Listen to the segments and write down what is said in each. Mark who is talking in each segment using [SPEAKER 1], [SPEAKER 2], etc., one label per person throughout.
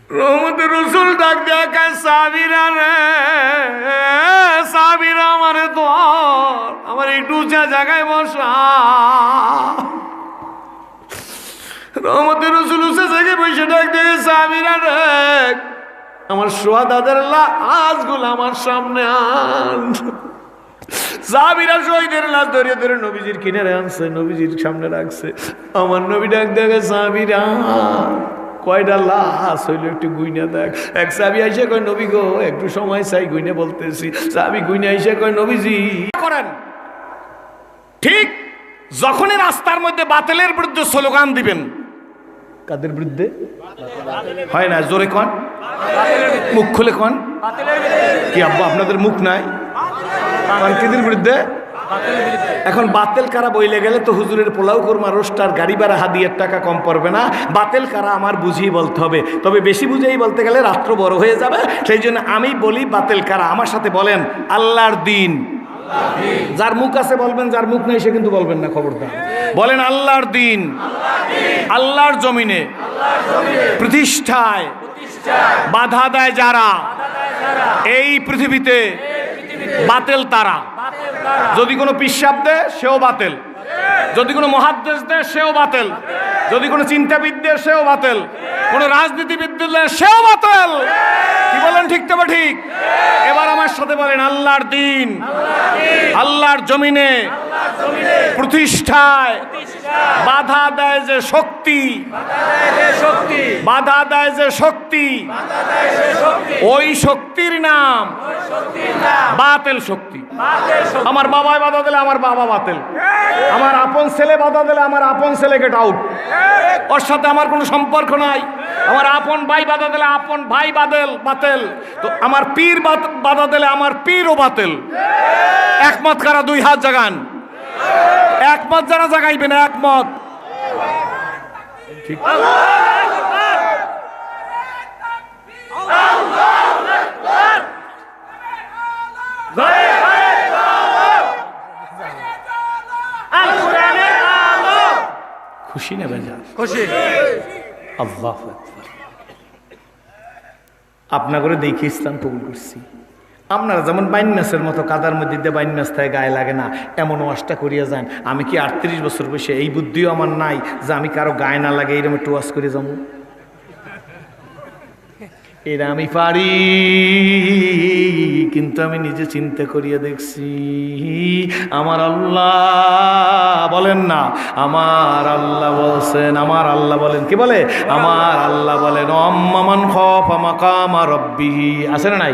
[SPEAKER 1] রহমতের রসুল ডাক দেখা সাবিরা রে, সাবিরা আমারে ধর, আমার একটু উঁচা জায়গায় বসা। রহমতের রসুল উঁচা জায়গায় বসে ডাক দেখে সাবিরা রে, আমার সোহাদাদের লাশগুলো আমার সামনে আন। সাবিরা শহীদের লাশ ধরে ধরে নবীজির কিনারে আনছে, নবীজির সামনে রাখছে। আমার নবী ডাক দেখে সাবিরা কয়টা লাশ হইল একটু গুইনা দেখ। এক সাবি আইসে কয় নবী গো একটু সময় চাই, গুইনে বলতেছি। সাবি গুইনে আইসে কয় নবীজি করেন। ঠিক যখনই রাস্তার মধ্যে বাতিলের বিরুদ্ধে স্লোগান দিবেন, কাদের বিরুদ্ধে হয় না জোরে কন, মুখ খুলে কন। কি আব্বা আপনাদের মুখ নাই? কিদের বিরুদ্ধে? এখন বাতেল কারা বইলে গেলে তো হুজুরের পোলাও কোরমা রোস্টার গাড়ি ভাড়া হাদিয়ার টাকা কম পড়বে না। বাতেল কারা আমার বুঝিয়ে বলতে হবে, তবে বেশি বুঝেই বলতে গেলে রাত্র বড় হয়ে যাবে। সেই জন্য আমি বলি বাতেল কারা। আমার সাথে বলেন আল্লাহর দিন। যার মুখ আছে বলবেন, যার মুখ নেই সে কিন্তু বলবেন না, খবরদার। বলেন আল্লাহর দিন, আল্লাহর জমিনে প্রতিষ্ঠায় বাধা দেয় যারা, এই পৃথিবীতে বাতেল তারা। যদি কোনো পিশাব দেয় সেও বাতেল, যদি কোনো মহাদ্দেশ দেয় সেও বাতেল, যদি কোনো চিন্তাবিদ দেয় সেও বাতেল, কোনো রাজনীতিবিদ দেয় সেও বাতেল। কি বলেন ঠিক তবে ঠিক? এবার আমার সাথে বলেন আল্লাহর দিন, আল্লাহর জমিনে প্রতিষ্ঠায় বাধা দেয় যে শক্তি, বাধা দেয় যে শক্তি, ওই শক্তির নাম বাতেল শক্তি। আমার বাবায় বাধা দিলে আমার বাবা বাতেল, আমার আপন ছেলে বাধা দিলে আমার আপন ছেলে গেট আউট, ওর সাথে আমার কোনো সম্পর্ক নাই। আমার আপন ভাই বাধা দিলে আপন ভাই বাতেল, তো আমার পীর বাধা দিলে আমার পীরও বাতেল। একমত কারা? দুই হাত জাগান। একমত যারা জাগাইবেন, একমত। ঠিক খুশি না বেজা? খুশি। আল্লাহু আকবার। আপনা করে দেখে ইসলাম কবুল করছি। আপনারা যেমন বাইন মাসের মতো কাদার মধ্যে দিয়ে বাইন মাছ থাকে গায়ে লাগে না, এমন ওয়াজটা করিয়া যান। আমি কি 38 বছর বয়সে এই বুদ্ধিও আমার নাই যে আমি কারো গায়ে না লাগে এইরকম একটু ওয়াজ করে যাবো? এরা আমি পারি, কিন্তু আমি নিজে চিন্তা করিয়া দেখছি আমার আল্লাহ বলেন না, আমার আল্লাহ বলছেন, আমার আল্লাহ বলেন, কি বলে? আমার আল্লাহ বলেন আম্মান খাফা মাকামা রাব্বিহি। আছে না নাই?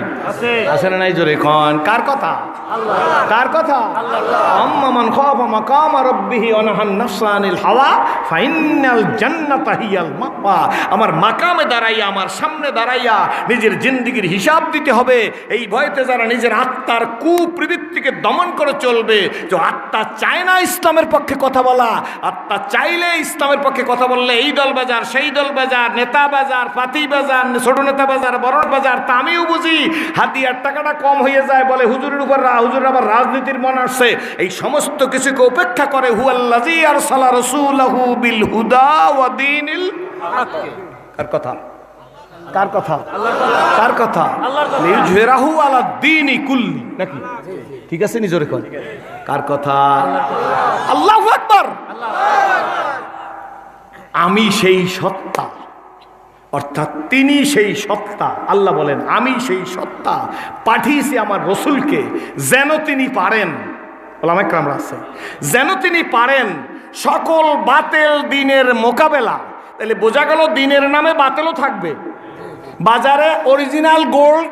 [SPEAKER 1] আছে না নাই? জোরে কোন। কার কথা? আল্লাহ। কার কথা? আল্লাহ। আম্মান খাফা মাকামা রাব্বিহি ওয়া নাহান নাফসা আনিল হাওয়া ফাইনাল জান্নাতা হিয়াল মাওয়া। আমার মাকামে দাঁড়াইয়া, আমার সামনে দাঁড়াইয়া নিজের জিন্দেগির হিসাব দিতে হবে। এই ভয়তে যারা নিজের আত্মার কুপ্রবৃত্তিকে দমন করে চলবে, যে আত্মা চায় না ইসলামের পক্ষে কথা বলা, আত্মা চাইলে ইসলামের পক্ষে কথা বললে এই দল বাজার, সেই দল বাজার, নেতা বাজার, পাতি বাজার, ছোট নেতা বাজার, বড় বাজার, তা আমিও বুঝি। হাতিয়ার টাকাটা কম হয়ে যায় বলে হুজুরের উপর, হুজুর আবার রাজনীতির মন আসছে। এই সমস্ত কিছুকে উপেক্ষা করে হুয়াল্লাযী আরসালা রাসূলাহু বিল হুদা ওয়া দীনিল হক। কার কথা? কার কথা? কার কথা? লিইয়ুযহিরাহু আলা দ্বীনি কুল্লি, নাকি? ঠিক আছে নি? জোরে কর। কার কথা? আল্লাহু আকবার। আমি সেই সত্তা, অর্থাৎ তিনি সেই সত্তা। আল্লাহ বলেন আমি সেই সত্তা, পাঠিয়েছি আমার রসুলকে যেন তিনি পারেন, ওলামায়ে কেরাম আছে, যেন তিনি পারেন সকল বাতেল দিনের মোকাবেলা। তাহলে বোঝা গেল দিনের নামে বাতেলও থাকবে। বাজারে অরিজিনাল গোল্ড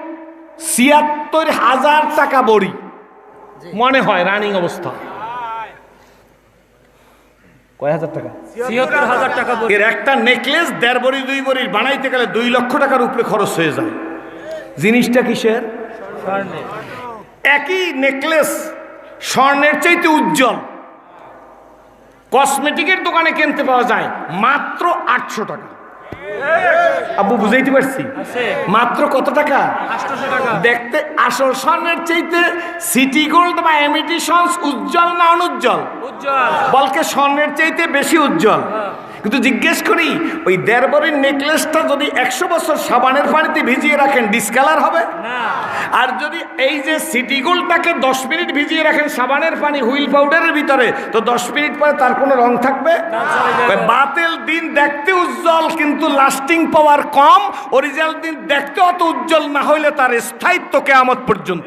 [SPEAKER 1] ৭৬,০০০ টাকা বড়ি মনে হয় রানিং অবস্থা। কয় হাজার টাকা? ৭৬,০০০ টাকা। এর একটা নেকলেস ১.৫ বড়ি ২ বড়ির বানাইতে গেলে ২ লক্ষ টাকার উপরে খরচ হয়ে যায়। জিনিসটা কিসের? স্বর্ণের। একই নেকলেস স্বর্ণের চাইতে উজ্জ্বল কসমেটিকের দোকানে কিনতে পাওয়া যায় মাত্র ৮০০ টাকা। আব্বু বুঝাইতে পারছি? মাত্র কত টাকা? ৮০০ টাকা। দেখতে আসল স্বর্ণের চাইতে সিটি গোল্ড বা ইমিটেশনস উজ্জ্বল না অনুজ্জ্বল? উজ্জ্বল। বলকে স্বর্ণের চাইতে বেশি উজ্জ্বল। কিন্তু জিজ্ঞেস করি ওই 1.5 ভরির নেকলেসটা যদি 100 বছর সাবানের পানিতে ভিজিয়ে রাখেন ডিসকালার হবে না? আর যদি এই যে সিটি গোল্ডটাকে 10 মিনিট ভিজিয়ে রাখেন সাবানের পানি হুইল পাউডারের ভিতরে, তো 10 মিনিট পরে তার কোনো রং থাকবে? বাতিল দিন দেখতে উজ্জ্বল কিন্তু লাস্টিং পাওয়ার কম, অরিজিনাল দিন দেখতে অত উজ্জ্বল না হইলে তার স্থায়িত্ব কিয়ামত পর্যন্ত।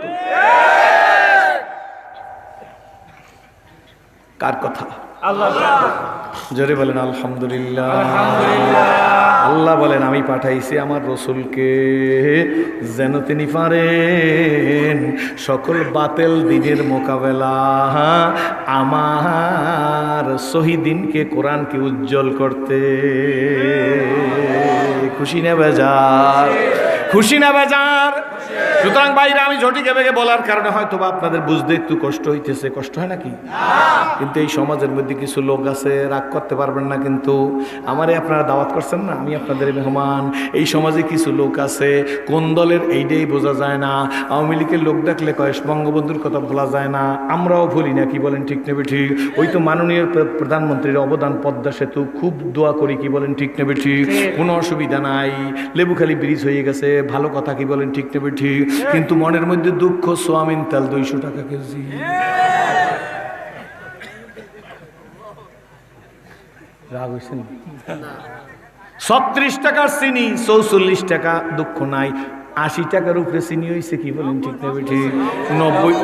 [SPEAKER 1] কার কথা? আল্লাহ। জোরে বলেন আলহামদুলিল্লাহ। আল্লাহ বলেন আমি পাঠাইছি আমার রসুলকে যেন তিনি পারেন সকল বাতিল দিনের মোকাবেলা, আমার সহি দিনকে কোরআনকে উজ্জ্বল করতে। খুশি না বেজার? খুশি না বেজার? সুতরাং বাইরে আমি ঝটিকে বেগে বলার কারণে হয়তো বা আপনাদের বুঝতে একটু কষ্ট হইতেছে। কষ্ট হয় নাকি? কিন্তু এই সমাজের মধ্যে কিছু লোক আছে, রাগ করতে পারবেন না, কিন্তু আমারে আপনারা দাওয়াত করছেন না, আমি আপনাদের মেহমান। এই সমাজে কিছু লোক আছে, কোন দলের এইটাই বোঝা যায় না। আওয়ামী লীগের লোক ডাকলে কয় বঙ্গবন্ধুর কথা বলা যায় না, আমরাও বলি না, কি বলেন ঠিক নেবে ঠিক? ওই তো মাননীয় প্রধানমন্ত্রীর অবদান পদ্মা সেতু, খুব দোয়া করি, কি বলেন ঠিক নেবে ঠিক? কোনো অসুবিধা নাই, লেবুখালী ব্রিজ হয়ে গেছে, ভালো কথা, কি বলেন ঠিক নেবে ঠিক? কিন্তু মনের মধ্যে দুঃখ, সোয়াবিন তেল 200 টাকা কেজি। রাগ হয়েছে না? 36 টাকার চিনি 44 টাকা, দুঃখ নাই। 80 টাকার উপরে চিনি হয়েছে, কি বলেন ঠিক নেবে ঠিক? 90।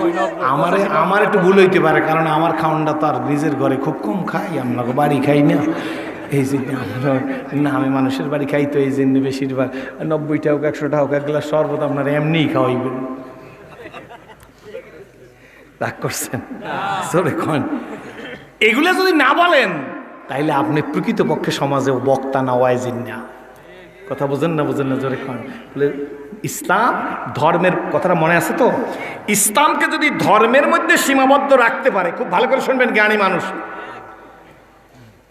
[SPEAKER 1] আমার একটু ভুল হইতে পারে, কারণ আমার খাওয়ানটা তার নিজের ঘরে খুব কম খাই, আমরা বাড়ি খাই না, এই জন্য আমরা না, আমি মানুষের বাড়ি খাই, তো এই জন্য বেশিরভাগ 90 টাকা হোক 100 টাকা হোক এক গ্লাস শরবত আপনার এমনিই খাওয়াইবেন। রাগ করছেন? এগুলো যদি না বলেন তাইলে আপনি প্রকৃতপক্ষে সমাজে বক্তা না, ওয়াইজিন না। কথা বোঝেন না? বোঝেন না? জোরে খান। বলে ইসলাম ধর্মের কথাটা মনে আছে তো? ইসলামকে যদি ধর্মের মধ্যে সীমাবদ্ধ রাখতে পারে, খুব ভালো করে শুনবেন জ্ঞানী মানুষ,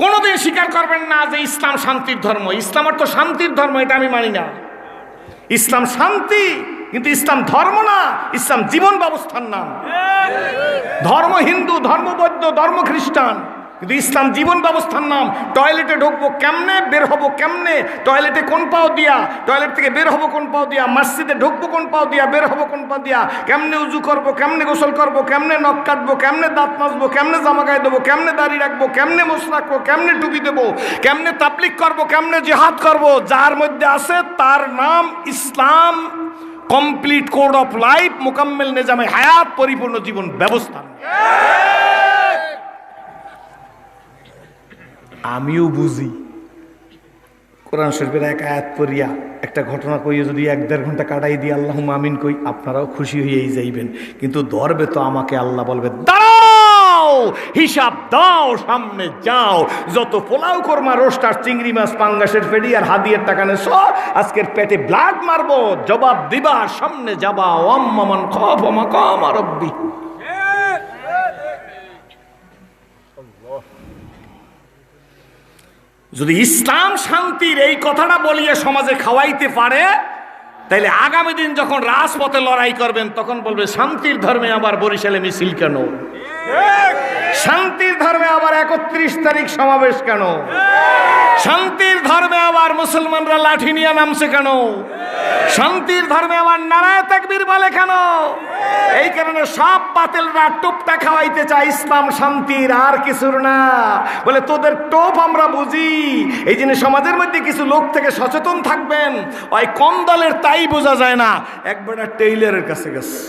[SPEAKER 1] কোনোদিন স্বীকার করবেন না যে ইসলাম শান্তির ধর্ম। ইসলাম অর্থ শান্তির ধর্ম, এটা আমি মানি না। ইসলাম শান্তি, কিন্তু ইসলাম ধর্ম না, ইসলাম জীবন ব্যবস্থার নাম। ধর্ম হিন্দু, ধর্ম বৌদ্ধ, ধর্ম খ্রিস্টান, কিন্তু ইসলাম জীবন ব্যবস্থার নাম। টয়লেটে ঢুকবো কেমনে, বের হবো কেমনে, টয়লেটে কোন পাও দিয়া, টয়লেট থেকে বের হবো কোন পাও দিয়া, মসজিদে ঢুকবো কোন পাও দিয়া, বের হবো কোন পাও দিয়া, কেমনে উজু করবো, কেমনে গোসল করবো, কেমনে নখ কাটবো, কেমনে দাঁত মাজবো, কেমনে জামা গায়ে দেবো, কেমনে দাড়ি রাখবো, কেমনে মোছ রাখবো, কেমনে টুপি দেবো, কেমনে তাবলীগ করবো, কেমনে জিহাদ করবো, যার মধ্যে আছে তার নাম ইসলাম। কমপ্লিট কোড অফ লাইফ, মোকাম্মেল নিজামে হায়াত, পরিপূর্ণ জীবন ব্যবস্থা। আমিও বুঝি, কোরআন শরীফের এক আয়াত পড়িয়া একটা ঘটনা কইয়া যদি 1-1.5 ঘন্টা কাটাই দিয়ে আল্লাহুম্মা আমিন কই, আপনারাও খুশি হয়েই যাইবেন। কিন্তু ধরবে তো আমাকে, আল্লাহ বলবে দাও, হিসাব দাও, সামনে যাও। যত পোলাও কোরমা, রোস্ট আর চিংড়ি মাছ, পাঙ্গাসের ফেডি আর হাদিয়ার টাকা নেছো, আজকের পেটে ব্লাড মারবো, জবাব দিবা, সামনে যাবা। ওয়াম্মান খাফা মাকাম রাব্বি। যদি ইসলাম শান্তির এই কথাটা বলিয়ে সমাজে খাওয়াইতে পারে, তাইলে আগামী দিন যখন রাজপথে লড়াই করবেন তখন বলবে শান্তির ধর্মে আবার বরিশালে মিছিল কেন, শান্তির ধর্মে আবার 31 তারিখ সমাবেশ কেন, শান্তির ধর্মে আবার মুসলমানরা লাঠি নিয়ে নামছে কেন, শান্তির ধর্মে আবার নারায়ে তাকবীর বলে কেন? এই কারণে সব বাতিলরা টোপটা খাওয়াইতে চায় ইসলাম শান্তির, আর কিছুর না। বলে তোদের টোপ আমরা বুঝি। এই জন্য সমাজের মধ্যে কিছু লোক থেকে সচেতন থাকবেন। ওই কোন দলের তাই বোঝা যায় না। একবার টেইলারের কাছে গেছে,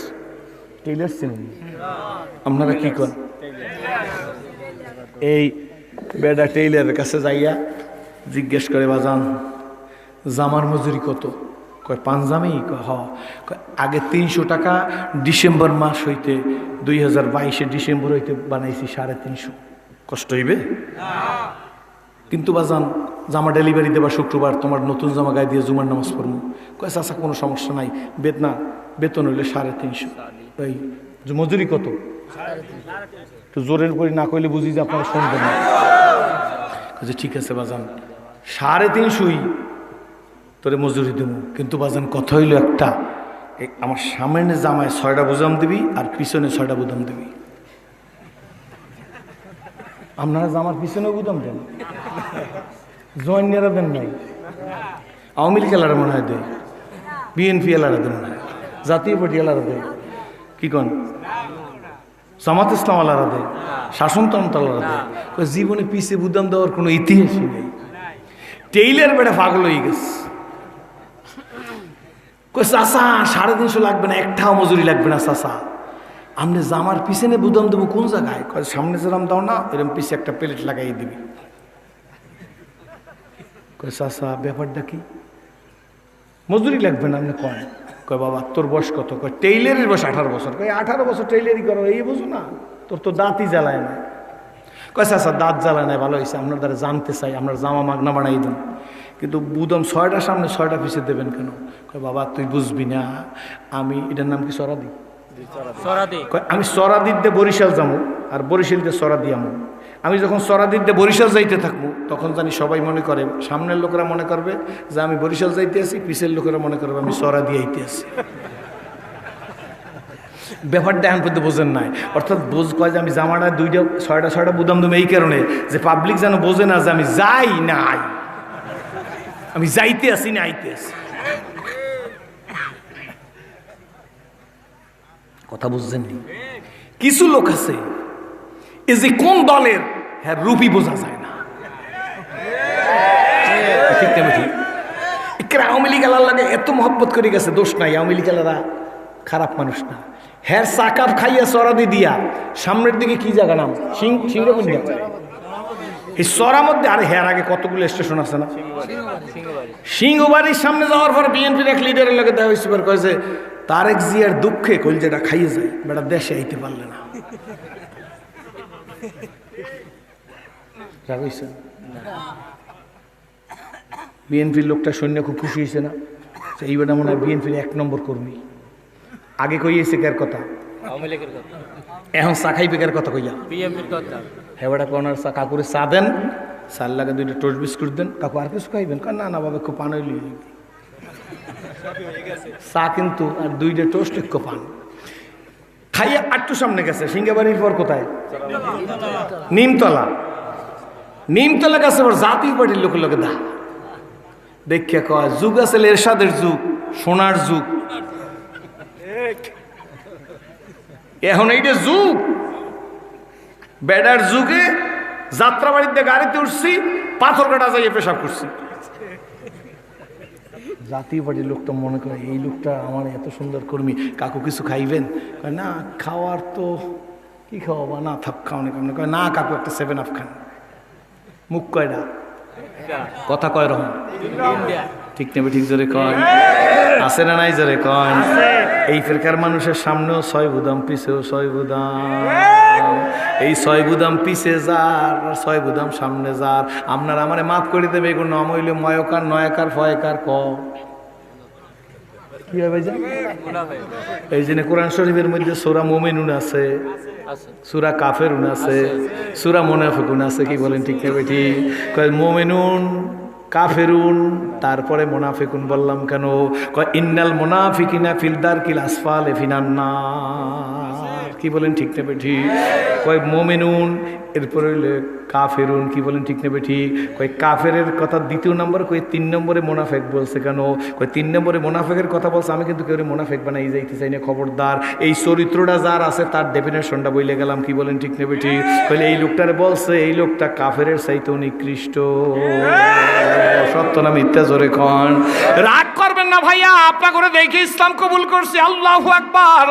[SPEAKER 1] টেইলার চিনেন আপনারা? কি করেন? এই বেডা টেইলারের কাছে যাইয়া জিজ্ঞেস করে, বাজান জামার মজুরি কত? কয় পাঞ্জামি? কয় হ। আগে 300 টাকা ডিসেম্বর মাস হইতে 2022 ডিসেম্বর হইতে বানাইছি 350। কষ্ট হইবে? কিন্তু বাজান জামা ডেলিভারি দেবা শুক্রবার, তোমার নতুন জামা গায়ে দিয়ে জুমার নামাজ পড়বো। কয় চাচা কোনো সমস্যা নাই, বেতন হইলে 350। এই মজুরি কত? একটু জোরের করে না কইলে বুঝি যে আপনারা শুনবেন না। ঠিক আছে বাজান, 350 তোরে মজুরি দেবো, কিন্তু বাজান কথা হইল একটা, আমার সামনে জামায় 6টা বুদাম দিবি আর পিছনে 6টা বুদাম দিবি। আপনারা জামার পিছনে বুদাম দেন? জয়েন্যারা দেন নাই, আওয়ামী লীগ এলারা মনে হয় দেয়, বিএনপি এলারা দেন মনে হয়, জাতীয় পার্টি এলারা দেয়, কি কন জামাত ইসলাম আলারা দেয়, শাসনতন্ত্র আলারা দেয়। জীবনে পিছে বুদাম দেওয়ার কোনো ইতিহাসই নেই। টেইলের বেটা পাগল হয়ে গেছে। চাষা 350 লাগবে না, একটাও মজুরি লাগবে না চাষা, আপনি জামার পিছনে বুদাম দেবো কোন জায়গায়? সামনে যেরাম দাও না, এরকম পিছে একটা প্লেট লাগাই দিবি। চাষা ব্যাপারটা কি? মজুরি লাগবে না, আপনি কয়? কয় বাবা তোর বয়স কত? কয় টেইলারের বয়স 18 বছর। কয় 18 বছর টেইলারি করো, এই বুঝো না? তোর তো দাঁতই জ্বালায় না। কয় চাষা দাঁত জ্বালায় না, ভালো হয়েছে, আপনার দ্বারা জানতে চাই, আপনার জামা মাগনা বানাই দেন, কিন্তু বুদম 6টার সামনে 6টা পিছিয়ে দেবেন কেন? কয় বাবা তুই বুঝবি না, আমি এটার নাম কি সরাদি, আমি সরাদির দিয়ে বরিশাল যাবো, আর বরিশাল দিয়ে সরাদি আমো। আমি যখন সরাদির দিয়ে বরিশাল যাইতে থাকবো, তখন জানি সবাই মনে করে, সামনের লোকেরা মনে করবে যে আমি বরিশাল যাইতে আছি, পিছের লোকেরা মনে করবে আমি সরাদি আইতে আছি। ব্যাপারটা এখন পর্যন্ত বোঝেন নাই। অর্থাৎ কয় যে আমি জামাটা 6টা বুদাম দেবো এই কারণে যে পাবলিক যেন বোঝে না যে আমি যাই নাই, আমি যাইতে আসি না আইতে আসি। কথা বুঝছেন? কিছু লোক আছে এই যে কোন দলের, হ্যাঁ রূপই বোঝা যায় না। ঠিক না ঠিক? আওয়ামী লীগ আলার লাগে এত মহব্বত করে গেছে, দোষ নাই, আওয়ামী লীগ আলারা খারাপ মানুষ না। হ্যার চাকাপ খাইয়া সরাদি দিয়া সামনের দিকে কি জায়গা নাম সিংহবাড়ি, এই সরার মধ্যে আরে হ্যার আগে কতগুলো স্টেশন আছে না, সিংহবাড়ির সামনে যাওয়ার পর বিএনপির এক লিডারের লগে দেওয়া হয়েছে, কয়েছে তারেক জিয়ার দুঃখে কলজেটা খাইয়ে যায়, বেটা দেশে আইতে পারলে না। বিএনপির লোকটা সৈন্য খুব খুশি হয়েছে না, এই বেটা মনে হয় বিএনপির 1 নম্বর কর্মী। আগে কইয়েছে কার কথা, এখন চা খাইবে কার কথা কইয়া, হ্যাঁ বেটা কোনার চা, কাকুরে চা দেন, চার লাগে 2টা টোস্ট বিস্কুট দেন, কাকু আর কিছু খাইবেন? না না বাবা খুব পান হইলি চা কিন্তু, আর 2টা টোস্ট একটু পান খাইয়া আটটু সামনে গেছে। সিংহাবাড়ির পর কোথায়? নিমতলা। নিমতলা গেছে আবার জাতীয় পার্টির লোকের লোকে দা দেখে কয় যুগ আছে এরশাদের যুগ, সোনার যুগ, এখন এইটা যুগ, বেডার যুগে যাত্রাবাড়িতে গাড়িতে উঠছি, পাথর কাটা যাইয়ে পেশাব করছি। জাতীয় পার্টির লোকটা মনে করে এই লোকটা আমার এত সুন্দর কর্মী, কাকু কিছু খাইবেন? না খাওয়ার তো কি খাওয়াবা, না থাক খাওয়ানো কেমন? কয় না কাকু একটা 7 আপ খান। মুখ কয়টা কথা কয় রকম, ঠিক নেবে ঠিক জোরে কয়, আছে না নাই জোরে কয়? এই ফেরকার মানুষের সামনেও 6 বুদাম, পিছেও 6 বুদাম, এই 6 বুদাম পিছে যার, 6 বুদাম সামনে যার। আপনার আমারে মাফ করে দেবে, এগুলো নাম হইলে ময়কার, নয়কার, ফয়কার ক কি হয় ভাই? এই জন্য কোরআন শরীফের মধ্যে সূরা মুমিনুন আছে, সূরা কাফেরুন আছে, সূরা মুনাফিকুন আছে। কি বলেন ঠিক না বেটি? কয় মুমিনুন, কাফেরুন, তারপরে মুনাফিকুন বললাম কেন? কয় ইন্নাল মুনাফিকিনা ফিল দারকিল আসফালি ফিনান নার। কি বলেন ঠিক না বেটি? কয় মুমিনুন, এরপরে হইলে কাফেরুন। কি বলেন ঠিক না বেটি? কয় কাফেরের কথা 2 নম্বরে, কয় 3 নম্বরে মুনাফিক বলছে কেন? কয় 3 নম্বরে মুনাফিকের কথা বলছে, আমি কিন্তু কেউ মুনাফিক বানাই যাইতে চাই না, খবরদার। এই চরিত্রটা যার আছে তার ডেফিনেশনটা বইলে গেলাম। কি বলেন ঠিক না বেটি? কইলে এই লোকটারে বলছে এই লোকটা কাফেরের চাইতেও নিকৃষ্ট। সত্য না মিথ্যা জোরে কন? রাগ করবেন না ভাইয়া, আপনার করে দেখে ইসলাম কবুল করছি। আল্লাহু আকবার।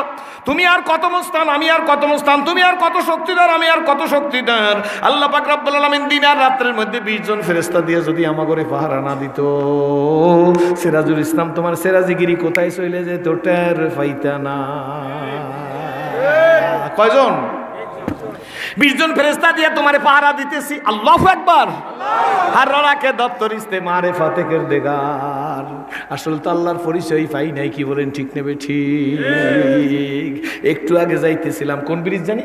[SPEAKER 1] তুমি আর কত মুস্তান, আমি আর কত মুস্তান, তুমি আর কত শক্তিদার, আমি আর কত শক্তিদার। আল্লাহ পাক রব্বুল আলামিন দিন আর রাত্রের মধ্যে 20 জন ফেরেশতা দিয়ে যদি আমাগরে পাহারা না দিত, সিরাজুল ইসলাম তোমার সিরাজিগিরি কোথায় চলে যেত টের পাইতা না। কয়জন? 20 জন ফেরেশতা দিয়ে তোমারে পাহারা দিতেছি। আল্লাহু আকবার। আর রাকে দপ্তর ইস্তেমারে ফাতেকের দেগার। আসল তো আল্লাহর পরিচয় পাই নাই। কি বলেন ঠিক নেবে ঠিক? একটু আগে যাইতেছিলাম, কোন ব্রিজ জানি,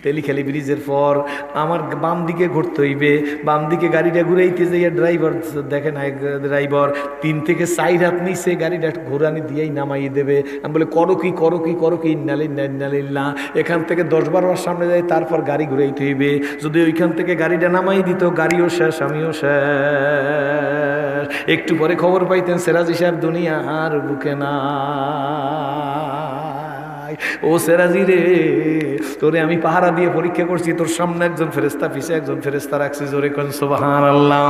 [SPEAKER 1] তেলিখালি ব্রিজের পর আমার বাম দিকে ঘুরতে হইবে, বাম দিকে গাড়িটা ঘুরাইতে যাইয়া ড্রাইভার দেখে না, ড্রাইভার 3 থেকে 4 হাত নিচে গাড়িটা ঘোরানি দিয়েই নামাই দেবে। আমি বলে করো কি করো কি করো কি, ইন্নালিল্লাহ। এখান থেকে 10-12 বার সামনে যাই, তারপর গাড়ি ঘুরাইতে হইবে। যদি ওইখান থেকে গাড়িটা নামাই দিত, গাড়িও শেষ, আমিও শেষ। একটু পরে খবর পাইতেন সেরাজি সাহেব দুনিয়া আর বুকে না। ও সেরাজি রে, তোরে আমি পাহারা দিয়ে পরীক্ষা করছি, তোর সামনে একজন ফেরেশতা, পিছে একজন ফেরেশতা রাখছি। জোরে কোন সুবহানাল্লাহ।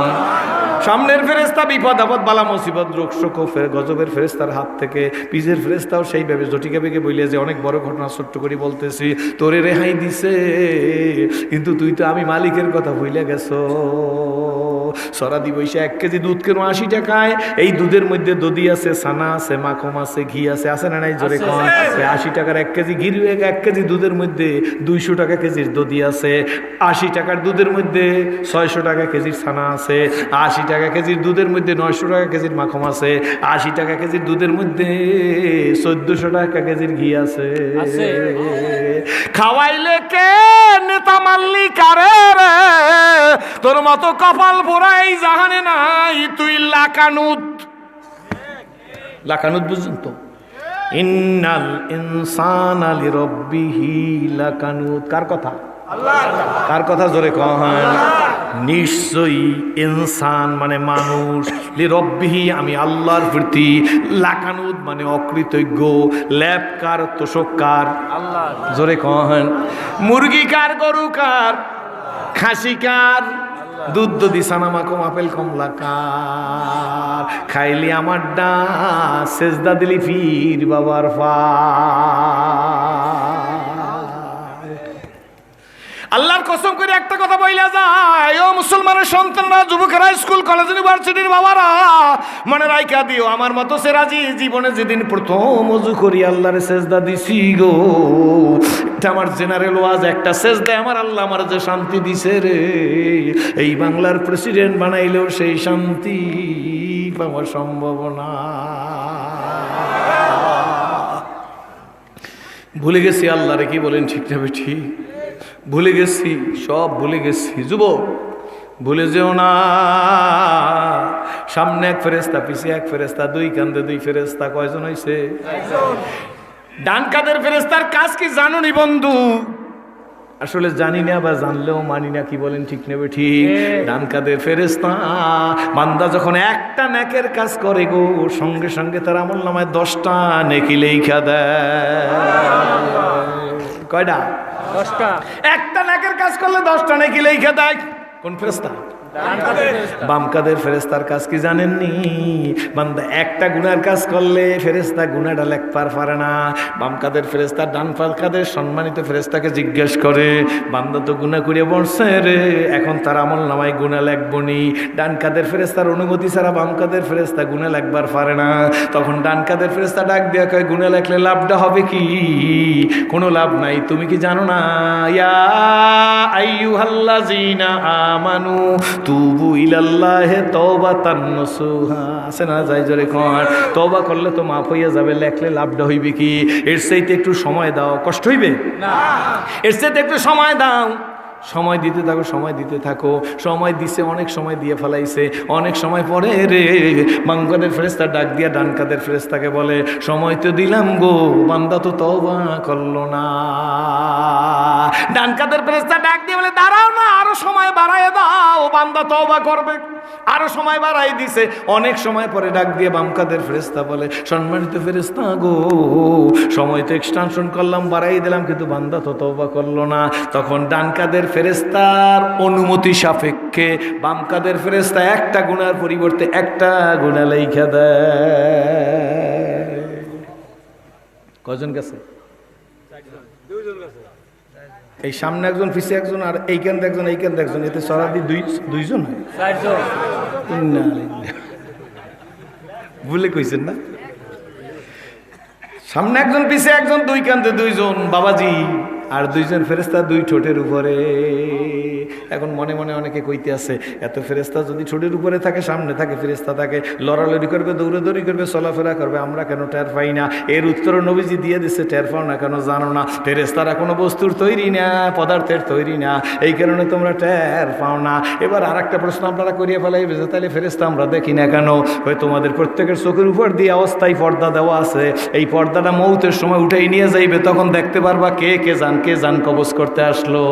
[SPEAKER 1] সামনের ফেরেশতা বিপদ আপদ বালা মুসিবত রোগ শোক গজবের ফেরেশতার হাত থেকে, পিছের ফেরেশতাও সেইভাবে জটিকা বেগে বইলে যে অনেক বড় ঘটনা ছোট্ট করে বলতেছি, তোরে রেহাই দিছে, কিন্তু তুই তো আমি মালিকের কথা ভুলে গেছো। সরাদি বৈশা 1 কেজি দুধ কেন 80 টাকায়? এই দুধের মধ্যে দধি আছে, ছানা আছে, মাখন আছে, ঘি আছে, আছে না নাই? জোরে কোন। 80 টাকার 1 কেজি ঘি, 1 কেজি দুধের মধ্যে 200 টাকা কেজির দধি আছে। 80 টাকার দুধের মধ্যে 600 টাকা কেজির ছানা আছে। 80 টাকা কেজির দুধের মধ্যে 900 টাকা কেজির মাখন আছে। 80 টাকা কেজির দুধের মধ্যে 1400 টাকা কেজির ঘি আছে। খাওয়াইলে কে নেতা মাল্লি কারে রে, তোর মতো কপাল পোড়াই জাহানে নাই, তুই লাকানুত। লাকানুত বুঝছেন তো? ইন্নাল ইনসানা লিরাব্বিহি লাকানুত। কার কথা? আল্লাহর কথা। কার কথা? জোরে কহেন। নিশ্চয়ই ইনসান মানে মানুষ, লিরাব্বিহি আমি আল্লাহর প্রতি, লাকানুত মানে অকৃতজ্ঞ, ল্যাপকার তোষককার আল্লাহ। জোরে কহেন। মুরগি কার, গরু কার, খাসি কার, দুধ দধি সানা মাখো আপেল কমলা কার, খাইলি আমার ডা সেজদা দিলি পীর বাবার পা। আল্লাহর কসম করে একটা কথা বইলা যায়, ও মুসলমানের সন্তানরা, যুবকেরা, স্কুল কলেজ ইউনিভার্সিটির বাবারা, মনে রাইখা দিও, আমার মতো সেরাজি জীবনে যেদিন প্রথম ওযু করি আল্লাহরে সেজদা দিছি গো, এটা আমার জেনারেল ওয়াজ। একটা সেজদায় আমার আল্লাহ আমার যে শান্তি দিছে রে, এই বাংলার প্রেসিডেন্ট বানাইলেও সেই শান্তি পাওয়া সম্ভব না। ভুলে গেছি আল্লাহরে, কি বলেন ঠিক না বেঠি? ভুলে গেছি, সব ভুলে গেছি। যুবক ভুলে যেও না, সামনে 1 ফেরেশতা, পিছে 1 ফেরেশতা, 2 কাঁধে 2 ফেরেশতা। কয়জন হইছে? ডান কাঁধের ফেরেশতার কাজ কি জানো নি বন্ধু? আসলে জানি না বা জানলেও মানি না, কি বলেন ঠিক নেবে ঠিক? ডান কাঁধের ফেরেশতা বান্দা যখন একটা নেকের কাজ করে গো, সঙ্গে সঙ্গে তার আমলনামায় 10টা নেকি লেখা দেয়। কয়টা? 10টা। একটা নেকের কাজ করলে 10টা নেকি লেখা দেয়। কোন ফেরেশতা? বাম কাঁধের ফেরেশতার কাজ কি জানেননি? বান্দা একটা গুনার কাজ করলে ফেরেশতা গুনাহটা লেখবার পারে না। বাম কাঁধের ফেরেশতা ডান কাঁধের সম্মানিত ফেরেশতাকে জিজ্ঞেস করে, বান্দা তো গুনাহ করে বসছে রে, এখন তার আমলনামায় গুনাহ লেখবনি। ডান কাঁধের ফেরেশতার অনুমতি ছাড়া বাম কাঁধের ফেরেশতা গুনাহ লেখবার পারে না। তখন ডান কাঁধের ফেরেশতা ডাক দিয়া কয়, গুনাহ লেখলে লাভটা হবে কি? কোনো লাভ নাই। তুমি কি জানো না, ইয়া আইয়ুহাল্লাযীনা আমানু তুবু ইলাল্লাহি তাওবাতান নাসুহা। আছে না? যাই জোরে কোন। তওবা করলে তো মাফ হইয়া যাবে, লেখলে লাভটা হইবে কি? এর চাইতে একটু সময় দাও, কষ্ট হইবে না। এর চাইতে একটু সময় দাও, সময় দিতে থাকো, সময় দিতে থাকো। সময় দিছে, অনেক সময় দিয়ে ফেলাইছে। অনেক সময় পরে রে বাম কাঁধের ফেরেশতা ডাক দিয়া ডান কাঁধের ফেরেশতাকে বলে, সময় তো দিলাম গো, বান্দা তো তওবা করলো না। ডান কাঁধের ফেরেশতা ডাক দিয়ে বলে, দাঁড়াও না, আরো সময় বাড়ায় দাও, বান্দা তওবা করবে। আরো সময় বাড়াই দিছে। অনেক সময় পরে ডাক দিয়ে বাম কাঁধের ফেরেশতা বলে, সম্মানিত ফেরেশতা গো, সময় তো এক্সটেনশন করলাম, বাড়াই দিলাম, কিন্তু বান্দা তো তওবা করলো না। তখন ডান কাঁধের ফেরেশতার অনুমতি সাপেক্ষে বাম কাঁধের ফেরেশতা একটা গুনার পরিবর্তে একটা গুনাহ লেখা দেয়। কয়জন গেছে? এই সামনে একজন, পিছে একজন, আর এইখান থেকে একজন, এইখান থেকে একজন, এতে সরাদি দুইজন হয়, 4জন। ভুলে কইছেন না? সামনে একজন, পিছে একজন, 2 কাঁধে 2জন বাবাজি, আর 2জন ফেরেশতা 2 ঠোঁটের উপরে। এখন মনে মনে অনেকে কইতে আছে, এত ফেরেশতা যদি ছুটির উপরে থাকে, সামনে থাকে ফেরেশতা থাকে, লড়ালড়ি করবে, দৌড়াদৌড়ি করবে, চলাফেরা করবে, আমরা কেন টের পাই না? এর উত্তর নবীজি দিয়ে দিচ্ছে, টের পাও না কেন জানো না? ফেরেশতারা কোনো বস্তুর তৈরি না, পদার্থের তৈরি না, এই কারণে তোমরা টের পাও না। এবার আর একটা প্রশ্ন আপনারা করিয়ে ফেলাইবে যে তাহলে ফেরেশতা আমরা দেখি না কেন? হয় তোমাদের প্রত্যেকের চোখের উপর দিয়ে অস্থায়ী পর্দা দেওয়া আছে, এই পর্দাটা মৌতের সময় উঠেই নিয়ে যাইবে, তখন দেখতে পারবা কে জান কবজ করতে আসলো।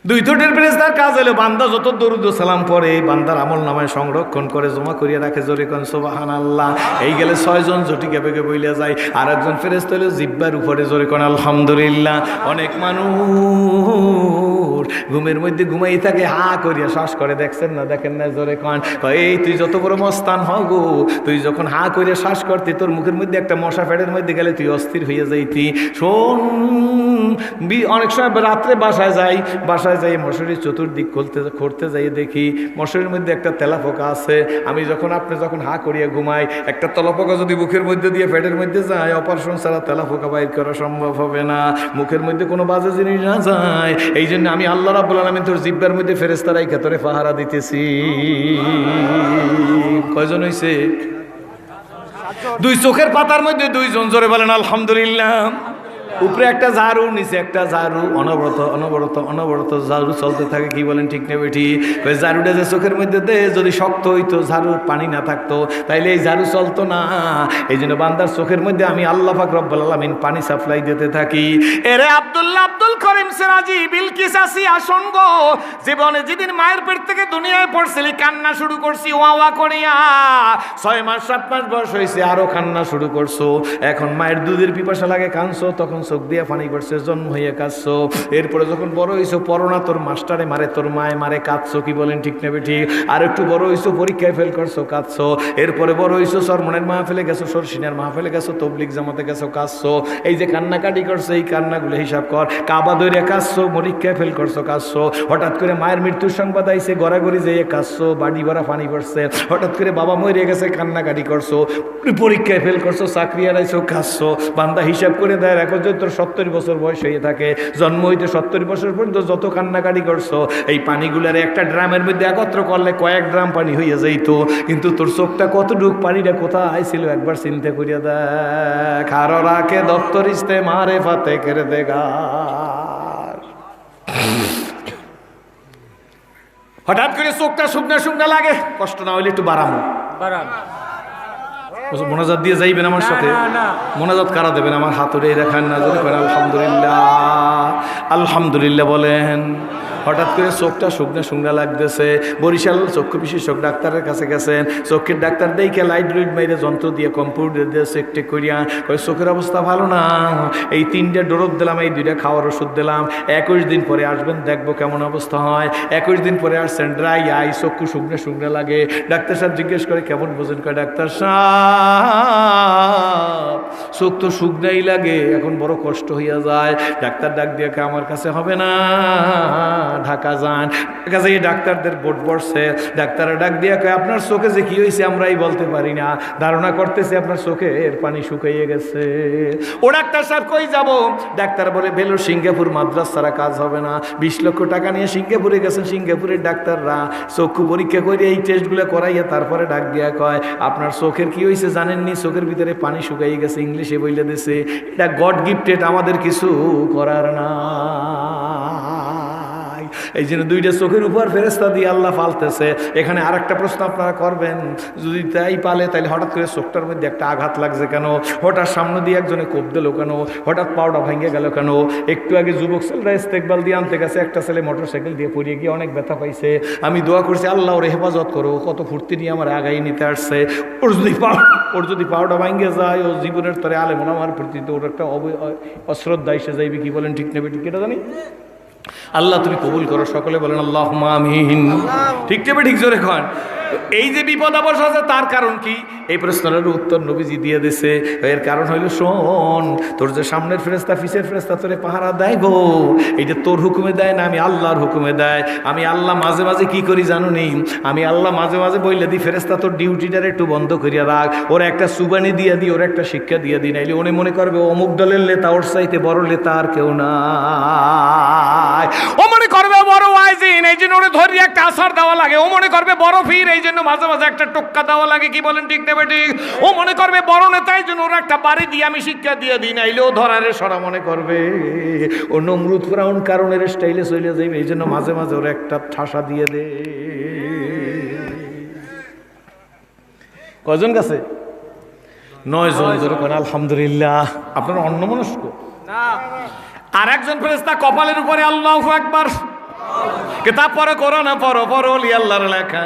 [SPEAKER 1] দুই ঠোঁটের ফেরেশতার কাজ হলো বান্দা যত দরুদ ও সালাম পড়ে বান্দার আমল নামায় সংরক্ষণ করে জমা করিয়া রাখে। জোরে কোন সুবহানাল্লাহ। এই গেলে 6 জন জটিকে বেগে বইলা যায়। আর একজন ফেরেশতা হলো জিহ্বার উপরে, জোরে কোন আলহামদুলিল্লাহ। অনেক মানুষ ঘুমের মধ্যে ঘুমাই থাকে, হা করিয়া শ্বাস করে, দেখছেন না দেখেন না? জোরে কোন। এই তুই যত বড় মস্তান হও গো, তুই যখন হা করিয়া শ্বাস করতি তোর মুখের মধ্যে একটা মশা ফেটের মধ্যে গেলে তুই অস্থির হইয়া যাইতি। শোন, অনেক সময় রাত্রে বাসায় যাই মশারি চতুর্দিক করতে যাই, দেখি মশারির মধ্যে একটা তেলাপোকা আছে। আমি আপনি যখন হা করিয়া ঘুমাই, একটা তেলাপোকা যদি মুখের মধ্যে দিয়ে পেটের মধ্যে যায়, অপারেশন ছাড়া তেলাপোকা বাইর করা সম্ভব হবে না। মুখের মধ্যে কোনো বাজে জিনিস না যায়, এই জন্য আমি আল্লাহ রাব্বুল আলামিন তোর জিহ্বার মধ্যে ফেরেশতারাই তোরে পাহারা দিতেছি। কয়জন হইছে? 2 চোখের পাতার মধ্যে 2 জন। জোরে বলেন আলহামদুলিল্লাহ। উপরে একটা ঝাড়ু, নিচে একটা ঝাড়ু, অনবরত ঝাড়ু চলতে থাকে। কি বলেন ঠিক না বেঠি? ওই ঝাড়ুটা যে চোখের মধ্যে দে, যদি শক্ত হইতো, ঝাড়ুর পানি না থাকতো, তাইলে এই ঝাড়ু চলতো না। এই জন্য বান্দার চোখের মধ্যে আমি আল্লাহ পাক রব্বুল আলামিন পানি সাপ্লাই দিতে থাকি। এরে আব্দুল করিম সিরাজি, বিলকিস আসিয়া শোন গো, জীবনে যেদিন মায়ের পেট থেকে দুনিয়ায় পড়ছিলি, কান্না শুরু করছি ওয়া করিয়া। 6 মাস 7 মাস বয়স হয়েছে, আরো কান্না শুরু করছো। এখন মায়ের দুধের পিপাসা লাগে, কাঁদছো, তখন চোখ দিয়ে পানি পড়ছে, জন্ম হয়ে কাঁদছো। এরপরে যখন বড় হইছো, পড়না তোর মাস্টারে মারে, তোর মায়ে মারে, কাঁদছো। কি বলেন ঠিক না বেঠি? আর একটু বড় হইছো, পরীক্ষায় ফেল করছো, কাঁদছো। এরপরে বড় হইছো, সরমনের মাহফিলে গেছো, সরসিনার মাহফিলে গেছো, তবলিগ জামাতে গেছো, কাঁদছো। এই যে কান্নাকাটি করছো, এই কান্নাগুলো হিসাব কর। কাবা ধরে কাঁদছো, পরীক্ষায় ফেল করছো, কাঁদছো। হঠাৎ করে মায়ের মৃত্যুর সংবাদ আইছে, গড়াগড়ি যেয়ে কাঁদছো, বাড়ি ভরা পানি পড়ছে। হঠাৎ করে বাবা মরে গেছে, কান্নাকাটি করছো। পরীক্ষায় ফেল করছো, চাকরি হারাইছো, কাঁদছো। বান্দা হিসাব করে দেয়, রাখো যে তোর 70 বছর বয়স হয়ে থাকে, জন্ম হইতে 70 বছর পর্যন্ত যত কান্নাকাটি করছো, এই পানিগুলার একটা ড্রামের মধ্যে একত্র করলে কয়েক ড্রাম পানি হইয়া যাইতো। কিন্তু তোর চোখটা কতটুক, পানিটা কোথায় ছিল একবার চিন্তা করিয়া দেখ। আর রাখে দপ্তর ইস্তে মারে ফাতে করে দেগা। হঠাৎ করে চোখটা শুকনা লাগে, কষ্ট না হইলে একটু বাড়ামো। মোনাজাত দিয়ে যাইবেন আমার সাথে? মোনাজাত কারা দেবেন? আমার হাত উড়ে দেখান না, যদি আলহামদুলিল্লাহ আলহামদুলিল্লাহ বলেন। হঠাৎ করে চোখটা শুকনা লাগতেছে। বরিশাল চক্ষু বিশেষজ্ঞ ডাক্তারের কাছে গেছেন, চোখের ডাক্তার দেখে লাইট লুইট মাইরে যন্ত্র দিয়ে কম্পিউটার দিয়ে চেক টেক করিয়া কয় চোখের অবস্থা ভালো না, এই 3টা ডোরপ দিলাম, এই 2টা খাওয়ার ওষুধ দিলাম, 21 দিন পরে আসবেন, দেখবো কেমন অবস্থা হয়। 21 দিন পরে আসছেন, ড্রাই আই, চক্ষু শুকনা লাগে। ডাক্তার সাহেব জিজ্ঞেস করে কেমন বোঝেন? কয় ডাক্তার সাহেব চোখ তো শুকনাই লাগে, এখন বড় কষ্ট হইয়া যায়। ডাক্তার ডাক দিয়ে আমার কাছে হবে না, ঢাকা যান। ঢাকা যাই ডাক্তারদের বোর্ড বসছে, ডাক্তাররা ডাক দিয়ে কয় আপনার চোখে যে কি হয়েছে আমরাই বলতে পারি না, ধারণা করতেছি আপনার চোখের পানি শুকাইয়ে গেছে। ও ডাক্তার সাহেব কই যাব? ডাক্তার বলে বেলুর সিঙ্গাপুর মাদ্রাস ছাড়া কাজ হবে না। 20 লক্ষ টাকা নিয়ে সিঙ্গাপুরে গেছেন, সিঙ্গাপুরের ডাক্তাররা চক্ষু পরীক্ষা করে এই টেস্টগুলো করাইয়া তারপরে ডাক দিয়া কয় আপনার চোখের কি হয়েছে জানেননি? চোখের ভিতরে পানি শুকাইয়ে গেছে, ইংলিশে বইলে দিছে। এটা গড গিফটেড, আমাদের কিছু করার না। এই জন্য 2টা চোখের উপর ফেরেশতা দিয়ে আল্লাহ পালতেছে। এখানে আরেকটা প্রশ্ন আপনারা করবেন, যদি তাই পালে তাহলে হঠাৎ করে চোখটার মধ্যে একটা আঘাত লাগছে কেন? হঠাৎ সামনে দিয়ে একজনে কোপ দিল কেন? হঠাৎ পাউডা ভেঙে গেল কেন? একটু আগে যুবক ছেলেরা ইস্তেকবাল দিয়ে আনতে গেছে, একটা ছেলে মোটরসাইকেল দিয়ে পড়িয়ে গিয়ে অনেক ব্যথা পাইছে। আমি দোয়া করছি আল্লাহ ওর হেফাজত করো, কত ফুর্তি নিয়ে আমার আগাই নিতে আসছে। ওর যদি পাউডা ভাঙে যায়, ও জীবনের তরে আলেম আমার প্রতি ওর একটা অশ্রদ্ধা এসে যাইবে। কি বলেন ঠিক নেবে? ঠিক এটা জানি। আল্লাহ তুমি কবুল করো, সকলে বলেন আল্লাহুম্মা আমিন। ঠিক নেবে? ঠিক জোরে খান। এই যে বিপদ অবশ্য আছে তার কারণ কি? এই প্রশ্নের উত্তর নবীজি দিয়ে দিছে। এর কারণ হইল, শোন, তোর যে সামনের ফেরেশতা পিছের ফেরেশতা তোরে পাহারা দেয় গো, এইটা তোর হুকুমে দেয় না, আমি আল্লাহর হুকুমে দেয়। আমি আল্লাহ মাঝে মাঝে কি করি জানো নি? আমি আল্লাহ মাঝে মাঝে বললে দিই, ফেরেশতা তোর ডিউটিটার একটু বন্ধ করিয়া রাখ, ওর একটা সুবানি দিয়ে দিই, ওর একটা শিক্ষা দিয়ে দিই, নাইলে উনি মনে করবে অমুক দলের নেতা, ওর চাইতে বড় নেতা আর কেউ নাই। ও মনে করবে বড় ওয়াইজিন, এই জন্য ওরে ধরি একটা আসার দেওয়া লাগে। ও মনে করবে বড় ফির, এই জন্য মাঝে মাঝে একটা টোক্কা দেওয়া লাগে। কি বলেন, ঠিক না বেটি? ও মনে করবে বড় নেতা, এই জন্য ওর একটা বাড়ি দিয়ে আমি শিক্ষা দিয়ে দিই, নাইলে ও ধরারে সরা মনে করবে ও নমরুদ ফিরাউন কারণের স্টাইলে চলে যাইবে, এই জন্য মাঝে মাঝে ওর একটা ঠাসা দিয়ে দে। কয়জন গেছে? 9 জন। জোরে কোন আলহামদুলিল্লাহ। আপনারা অন্যমনস্ক না। আর একজন ফেরেশতা কপালের উপরে আল্লাহু আকবার, কিতাব পড়ো, কোরআন পড়ো, পড়ো ওলি আল্লাহর লেখা,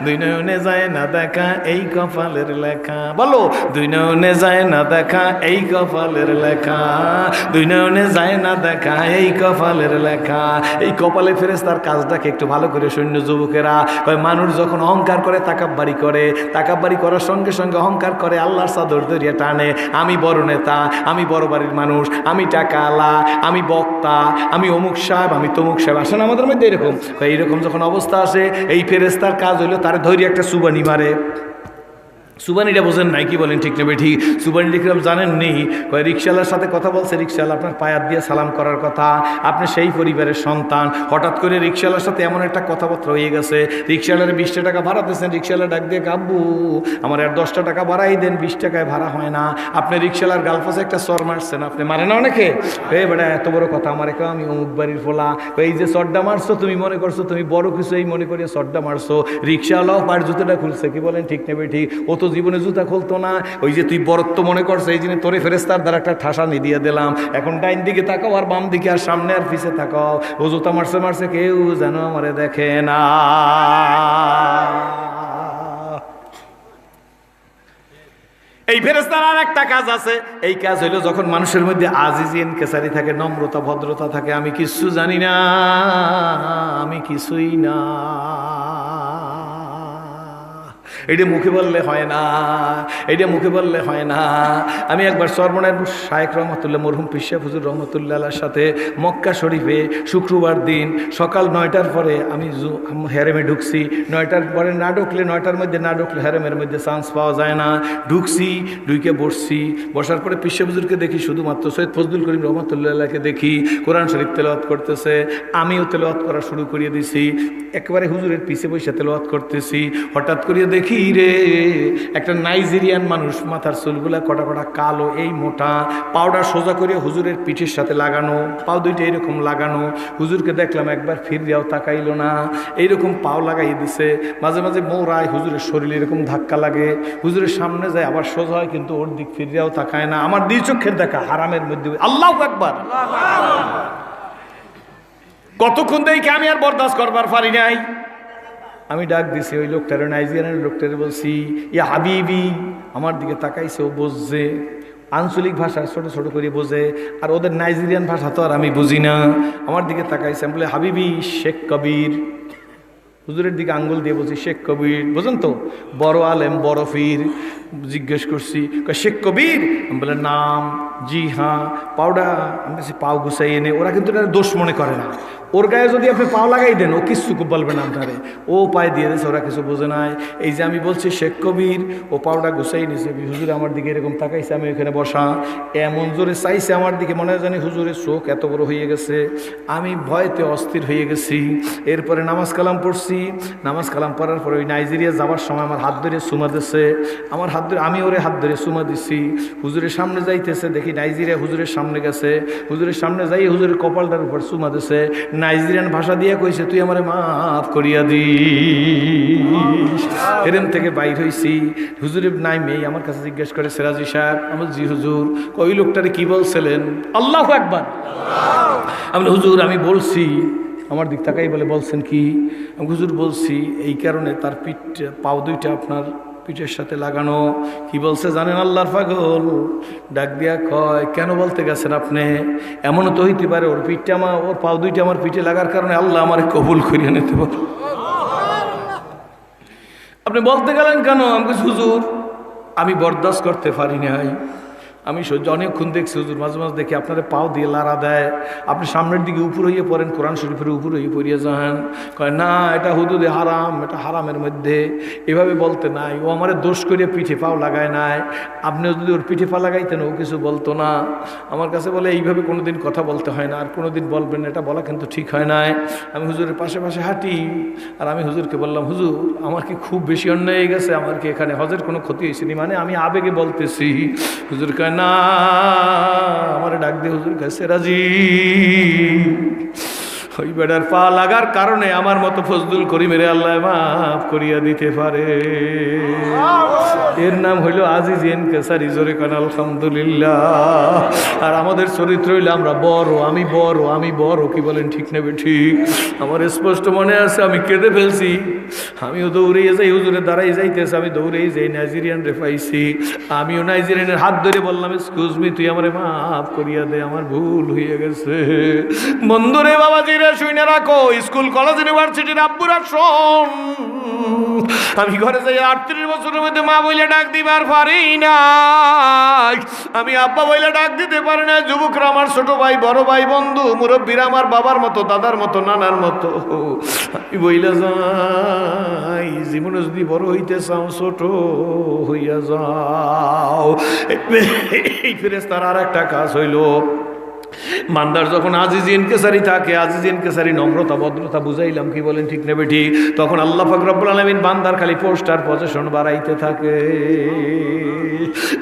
[SPEAKER 1] দুই নয়নে যায় না দেখা এই কপালের লেখা। বলো, দুই নয়নে যায় না দেখা এই কপালের লেখা, দুই নয়নে যায় না দেখা এই কপালের লেখা। এই কপালে ফেরেশতার কাজটাকে একটু ভালো করে সৈন্য যুবকেরা কয়, মানুষ যখন অহংকার করে, তাকাব্বারি করে, তাকাব্বারি করার সঙ্গে সঙ্গে অহংকার করে, আল্লাহর চাদর ধরিয়া টানে, আমি বড় নেতা, আমি বড় বাড়ির মানুষ, আমি টাকাওয়ালা, আমি বক্তা, আমি অমুক সাহেব, আমি তমুক সাহেব। আসেন আমাদের মধ্যে এরকম, এইরকম যখন অবস্থা আসে, এই ফেরেশতার কাজ হইলো তার ধৈর্য একটা সুবানি মারে। সুবানিটা বোঝেন নাই? কি বলেন, ঠিক নেবে? ঠিক। সুবানিটা কিরকম জানেন নেই? রিক্সাওয়ালার সাথে কথা বলছে, রিক্সাওয়ালা আপনার পায়াত দিয়ে সালাম করার কথা, আপনি সেই পরিবারের সন্তান, হঠাৎ করে রিক্সাওয়ালার সাথে এমন একটা কথাবার্তা হয়ে গেছে, রিক্সাওয়ালার 20 টাকা ভাড়া দিয়েছেন, রিক্সাওয়ালা ডাক দিয়ে, আব্বু আমার আর 10 টাকা ভাড়াই দেন, 20 টাকায় ভাড়া হয় না। আপনি রিক্সাওয়ালার গালফাসে একটা চর মারছেন, আপনি মারে না অনেকে? বেটা এত বড় কথা আমার কেউ, আমি অমুক বাড়ির ফোলা, এই যে চড্ডা মারছো, তুমি মনে করছো তুমি বড় কিছু, এই মনে করিয়ে চড্ডা মারছো। রিক্সাওয়ালাও পায়ের জুতোটা খুলছে। কি বলেন, ঠিক নেবে? ঠিক। ও তো জীবনে জুতা খুলতো না, ওই যে তুই বরত্ব মনে করছো, এই জন্য তোরে ফেরেশতার দ্বারা একটা ঠাসানি দিয়ে দিলাম। এখন ডাইন দিকে তাকাও, আর বাম দিকে, আর সামনে আর পিছে তাকাও। ও জুতা মারছে মারছে, কেউ যেন আমারে দেখে না। এই ফেরেশতার আর একটা কাজ আছে, এই কাজ হইলো যখন মানুষের মধ্যে আজিজি ইনকিসারি থাকে, নম্রতা ভদ্রতা থাকে, আমি কিছু জানি না, আমি কিছুই না, এটা মুখে বললে হয় না, এটা মুখে বললে হয় না। আমি একবার চরমনের শায়েখ রহমতুল্লাহ, মরহুম পিসা হুজুর রহমতুল্লাহ সাথে মক্কা শরীফে শুক্রবার দিন সকাল 9টার পরে আমি হেরেমে ঢুকছি। 9টার পরে না ঢুকলে, 9টার মধ্যে না ঢুকলে হেরেমের মধ্যে চান্স পাওয়া যায় না। ঢুকছি, ঢুকে বসছি, বসার পরে পিসা হুজুরকে দেখি, শুধুমাত্র সৈয়দ ফজলুল করিম রহমতুল্লাহকে দেখি কোরআন শরীফ তেলাওয়াত করতেছে। আমিও তেলাওয়াত করা শুরু করিয়ে দিছি, একেবারে হুজুরের পিছে বসে তেলাওয়াত করতেছি। হঠাৎ করিয়ে দেখি রে, একটা নাইজেরিয়ান মানুষ, মাথার চুলগুলা কটা কটা কালো, এই মোটা, পাউডার সোজা করে হুজুরের পিঠের সাথে লাগানো, পাও দুইটা এরকম লাগানো। হুজুরকে দেখলাম, একবার ফিরিয়াও তাকাইলো না, এইরকম পাও লাগাই দিছে। মাঝে মাঝে মৌরায় হুজুরের শরীরে এরকম ধাক্কা লাগে, হুজুরের সামনে যায় আবার সোজা হয়, কিন্তু ওর দিক ফিরিয়াও তাকায় না। আমার দুই চোখের দেখা হারামের মধ্যে। আল্লাহু আকবার। কতক্ষণ দেখে আমি আর বরদাস্ত করবার পারি নাই। আমি ডাক দিছি ওই লোকটারে, নাইজেরিয়ানের লোকটারে, বলছি, ইয়া হাবিবি। আমার দিকে তাকাইছে, ও বুঝছে আঞ্চলিক ভাষা, ছোট ছোট করে বোঝে, আর ওদের নাইজেরিয়ান ভাষা তো আর আমি বুঝি না। আমার দিকে তাকাইছে, আমি বলে, হাবিবি শেখ কবির। হুজুরের দিকে আঙ্গুল দিয়ে বলছি, শেখ কবির, বোঝেন তো, বড় আলেম, বড় ফির। জিজ্ঞেস করছি, শেখ কবির? আমি বলে, নাম। জি হ্যাঁ। পাউডার? আমি বলছি, পাও গুছাই এনে। ওরা কিন্তু এটা দোষ মনে করে না, ওর গায়ে যদি আপনি পাও লাগাই দেন, ও কিছু বলবে না আপনারে, ও পায়ে দিয়ে দিয়েছে, ওরা কিছু বোঝে নাই। এই যে আমি বলছি শেখ কবির, ও পাউডার গুছাই নিয়েছে। হুজুর আমার দিকে এরকম তাকাইছে, আমি ওখানে বসা, এমন জোরে চাইছে আমার দিকে, মনে হয় জানি হুজুরের চোখ এত বড় হয়ে গেছে। আমি ভয়তে অস্থির হয়ে গেছি। এরপরে নামাজ কালাম পড়ছি। নামাজ কালাম পড়ার পরে ওই নাইজেরিয়া যাওয়ার সময় আমার হাত ধরে চুমা দিচ্ছে, আমার হাত ধরে, আমি ওরে হাত ধরে চুমা দিছি। হুজুরের সামনে যাইতেছে, দেখি নাইজেরিয়া হুজুরের সামনে গেছে। হুজুরের সামনে যাই হুজুরের কপালটার উপর চুমা দিছে। নাইজেরিয়ান ভাষা দিয়ে কইছে, তুই আমারে মাফ করিয়া দিস। এরম থেকে বাইর হইছি। হুজুরের নাই মেয়ে আমার কাছে জিজ্ঞেস করে, সিরাজি সাহেব? আমার জি হুজুর। ওই লোকটারে কি বলছিলেন? আল্লাহু আকবার। আমি হুজুর আমি বলছি, আমার দিক তাকাই বলে, বলছেন কি? আমি হুজুর বলছি এই কারণে তার পিঠ, পাও দুইটা আপনার পিঠের সাথে লাগানো। কি বলছে জানেন? আল্লাহর পাগল ডাক দিয়া কয়, কেন বলতে গেছেন আপনি? এমনও তো হইতে পারে ওর পিঠটা আমার, ওর পাও দুইটা আমার পিঠে লাগার কারণে আল্লাহ আমার কবুল করিয়ে নিতে পারে। আপনি বলতে গেলেন কেন? আমি হুজুর আমি বরদাস্ত করতে পারি নাই, আমি সহ্য অনেকক্ষণ দেখছি হুজুর, মাঝে মাঝে দেখি আপনারা পাও দিয়ে লাড়া দেয়, আপনি সামনের দিকে উপর হইয়ে পড়েন, কোরআন শরীফের উপর হইয়ে পড়িয়ে যান। কয় না এটা হুদুদে হারাম, এটা হারামের মধ্যে, এভাবে বলতে নাই। ও আমারে দোষ করে পিঠে পাও লাগায় নাই, আপনিও যদি ওর পিঠে পা লাগাইতেন ও কিছু বলতো না। আমার কাছে বলে এইভাবে কোনোদিন কথা বলতে হয় না, আর কোনোদিন বলবেন এটা বলা কিন্তু ঠিক হয় নাই। আমি হুজুরের পাশে পাশে হাঁটি, আর আমি হুজুরকে বললাম হুজুর আমার কি খুব বেশি অন্যায় হয়ে গেছে, আমার কি এখানে হজের কোনো ক্ষতি হয়েছে নি? মানে আমি আবেগে বলতেছি। হুজুর কয় না, আমার ডাক দিয়ে হুজুর কাছে রাজি, ওই বেটার পা লাগার কারণে আমার মতো ফজলুল করিমের আল্লাহ মাফ করিয়া দিতে পারে। এর নাম হইল আজিজ এনকেসারি, জোরে কান আলহামদুলিল্লাহ। আর আমাদের চরিত্র হইলে আমরা বড়, আমি বড়, আমি বড়, কি বলেন ঠিক নেবে ঠিক? আমার স্পষ্ট মনে আছে আমি কেঁদে ফেলছি, আমিও দৌড়িয়ে যাই, হুজুরের দ্বারাই যাইতেছে, আমি দৌড়েই যাই, নাইজেরিয়ান রে পাইছি, আমিও নাইজেরিয়ানের হাত ধরে বললাম এক্সকিউজ মি, তুই আমারে মাফ করিয়া দে, আমার ভুল হয়ে গেছে। বন্ধুরে বাবাজিরে শুনে রাখো, স্কুল কলেজ ইউনিভার্সিটির আব্বুরা শোন, আমি ঘরে যাই 38 বছরের মধ্যে মা বইলে ডাক দিবার পারি না, আমি আব্বা বইলে ডাক দিতে পারি না। যুবকরা আমার ছোট ভাই, বড় ভাই, বন্ধু, মুরব্বীরা আমার বাবার মতো, দাদার মতো, নানার মতো, আমি বইলে যাই জীবনে যদি বড় হইতে চাও ছোট হইয়া যাও। এই ফেরেশতার আর একটা কাজ হইল, বান্দার যখন আজিজ ইনকেসারি থাকে, আজিজ ইনকেসারি নম্রতা ভদ্রতা বুঝাইলাম, কি বলেন ঠিক নেবে ঠিক? তখন আল্লাহ পাক রব্বুল আলামিন বান্দার খালি পোস্টার পজিশন বাড়াইতে থাকে।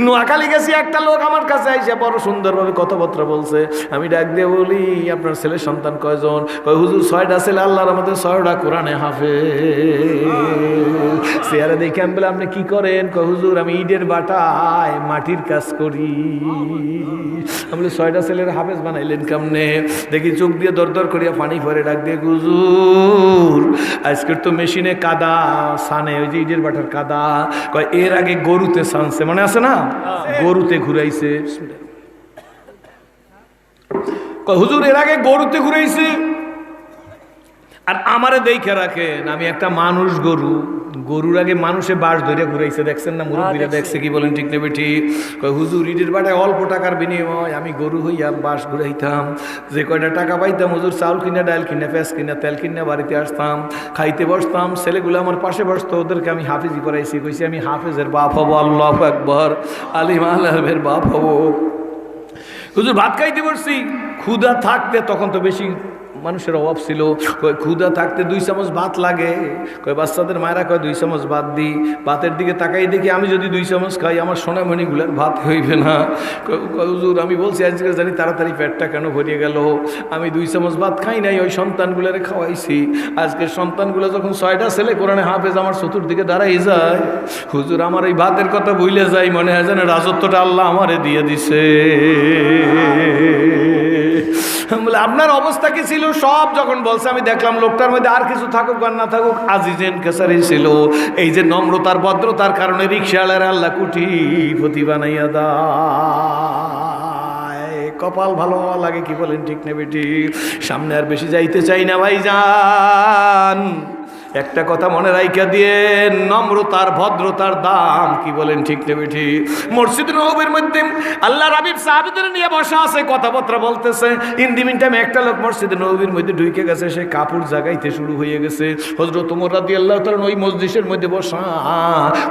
[SPEAKER 1] নোয়াখালী গেছি, একটা লোক আমার কাছে আইসে বড় সুন্দরভাবে কথাবার্তা বলছে, আমি ডাক দিয়ে বলি আপনার ছেলে সন্তান কয়জন? কয় হুজুর 6টা ছেলে, আল্লাহর আমাদের 6টা কোরআনে হাফেজ। চেয়ারে দেখে আমি বলে আপনি কি করেন? কয় হুজুর আমি ইটের বাটায় মাটির কাজ করি। আমি বলি 6টা ছেলের হাফেজ বানাইলেন কেমনে? দেখি চোখ দিয়ে দর দর করিয়া পানি পরে, ডাক দিয়ে হুজুর আজকের তো মেশিনে কাদা সানে, ওই যে ইটের বাটার কাদা। কয় এর আগে গরুতে সানছে, মনে আছে না? গরুতে ঘুরাইছে। কয় হুজুর এর আগে গরুতে ঘুরাইছে, আর আমারে দেখে রাখেন আমি একটা মানুষ গরু, গরুর আগে মানুষে বাঁশ ধরে ঘুরাইছে, দেখছেন না? মুরব্বীরা দেখছে, কি বলেন ঠিক নেবে ঠিক? কয় হুজুর ইটের বাটায় অল্প টাকার বিনিময় আমি গরু হইয়া বাঁশ ঘুরাইতাম, যে কয়টা টাকা পাইতাম হুজুর চাউল কিনা, ডাল কিনা, পেঁয়াজ কিনা, তেল কিনা বাড়িতে আসতাম, খাইতে বসতাম, ছেলেগুলো আমার পাশে বসতো, ওদেরকে আমি হাফেজি করাইছি। কইছি আমি হাফেজের বাপ হবো, আল্লাহু আকবার, আলিম আলমের বাপ হবো। হুজুর ভাত খাইতে বসছি, ক্ষুধা থাকতে, তখন তো বেশি মানুষের অভাব ছিল, ক্ষুধা থাকতে 2 চামচ ভাত লাগে। কয় বাচ্চাদের মায়েরা কয় 2 চামচ ভাত দিই, ভাতের দিকে তাকাই দেখি আমি যদি 2 চামচ খাই আমার সোনামণিগুলার ভাত হইবে না। হুজুর আমি বলছি আজকে জানি তাড়াতাড়ি পেটটা কেন ভরিয়ে গেল, আমি 2 চামচ ভাত খাই নাই, ওই সন্তানগুলারে খাওয়াইছি। আজকে সন্তানগুলো যখন 6টা ছেলে কোরআনে হাফেজ আমার চতুর্দিকে দাঁড়াই যায়, হুজুর আমার এই ভাতের কথা ভুলে যাই, মনে হয় যেন রাজত্বটা আল্লাহ আমারে দিয়ে দিছে। বলে আপনার অবস্থা কি ছিল? সব যখন বলছে আমি দেখলাম লোকটার মধ্যে আর কিছু থাকুক আর না থাকুক আজিজ ইনকেসারি ছিল। এই যে নম্রতার ভদ্রতার কারণে রিকশাওয়ালার আল্লাহ কোটিপতি বানাইয়া দেয়। কপাল ভালো হওয়া লাগে, কি বলেন ঠিক নেবে ঠিক? সামনে আর বেশি যাইতে চাই না ভাইজান, একটা কথা মনে রাইখা দিয়ে, নম্রতার ভদ্রতার দাম, কি বলেন ঠিক নেবে ঠিক? মসজিদ নববীর মধ্যে আল্লাহর হাবিব সাহাবীদের নিয়ে বসা আছে, কথাবার্তা বলতেছে। ইন দি মিন টাইম একটা লোক মসজিদ নববীর মধ্যে ঢুকে গেছে, সে কাপড় জাগাইতে শুরু হয়ে গেছে। হযরত ওমর রাদিয়াল্লাহু তাআলা ওই মসজিদের মধ্যে বসা,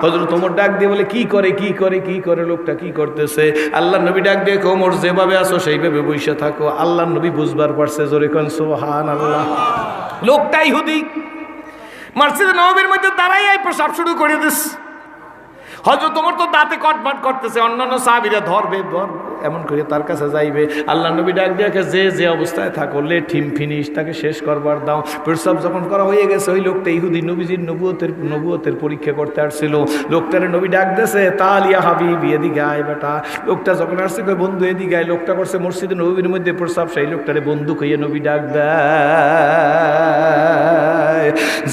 [SPEAKER 1] হযরত ওমর ডাক দিয়ে বলে কি করে কি করে কি করে, লোকটা কি করতেছে? আল্লাহর নবী ডাক দিয়ে ওমর যেভাবে আছো সেইভাবে বসে থাকো। আল্লাহর নবী বুঝবার পারছে, জোরে কোন সুবহানাল্লাহ। লোকটা ইহুদি, মসজিদে নববীর মধ্যে দাঁড়াই প্রসাব শুরু করে দিস। হযরত ওমর তো দাঁতে কটমাট করতেছে, অন্যান্য সাহাবীরা ধরবে এমন করে তার কাছে যাইবে। আল্লাহ নবী ডাক দিয়ে যে যে অবস্থায় থাকো লেট হিম ফিনিশ, তাকে শেষ করবার দাও। প্রসাব যখন করা হয়ে গেছে, ওই লোকটা ইহুদি নবীজির নবুয়তের পরীক্ষা করতে আসছিল। লোকটারে নবী ডাক দিয়েছে, তালিয়া হাবিবি এদিকে আয় বেটা। লোকটা যখন আসছে কই বন্ধু এদিকে আয়। লোকটা করছে মসজিদে নববীর মধ্যে প্রসাব, সেই লোকটারে বন্ধু কইয়ে নবী ডাক দেয়,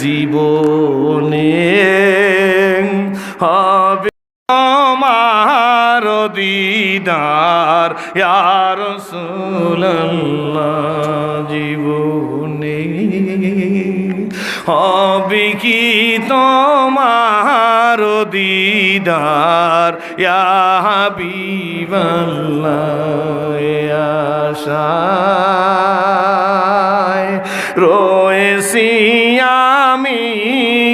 [SPEAKER 1] জীবনে হবে আমার দিদার ইয়া রাসূলুল্লাহ, জীবনে হবে হবে কি তোমার দিদার ইয়া হাবিবাল্লাহ আশায় রয়েছি আমি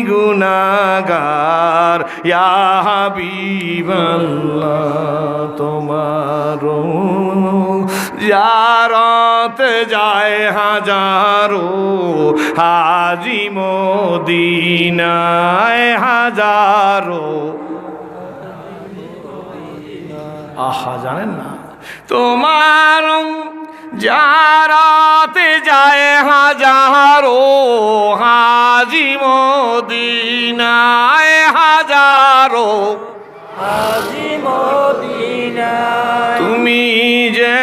[SPEAKER 1] গুনাহগার ইয়া হাবিবাল্লাহ তোমার জিয়ারত যায় হাজারো হাজি মদিনায় হাজারো আহা জানেন না তোমার জিয়ারতে যায় হাজারো হাজি মদিনায় হাজারো হাজি মদিনায় তুমি যে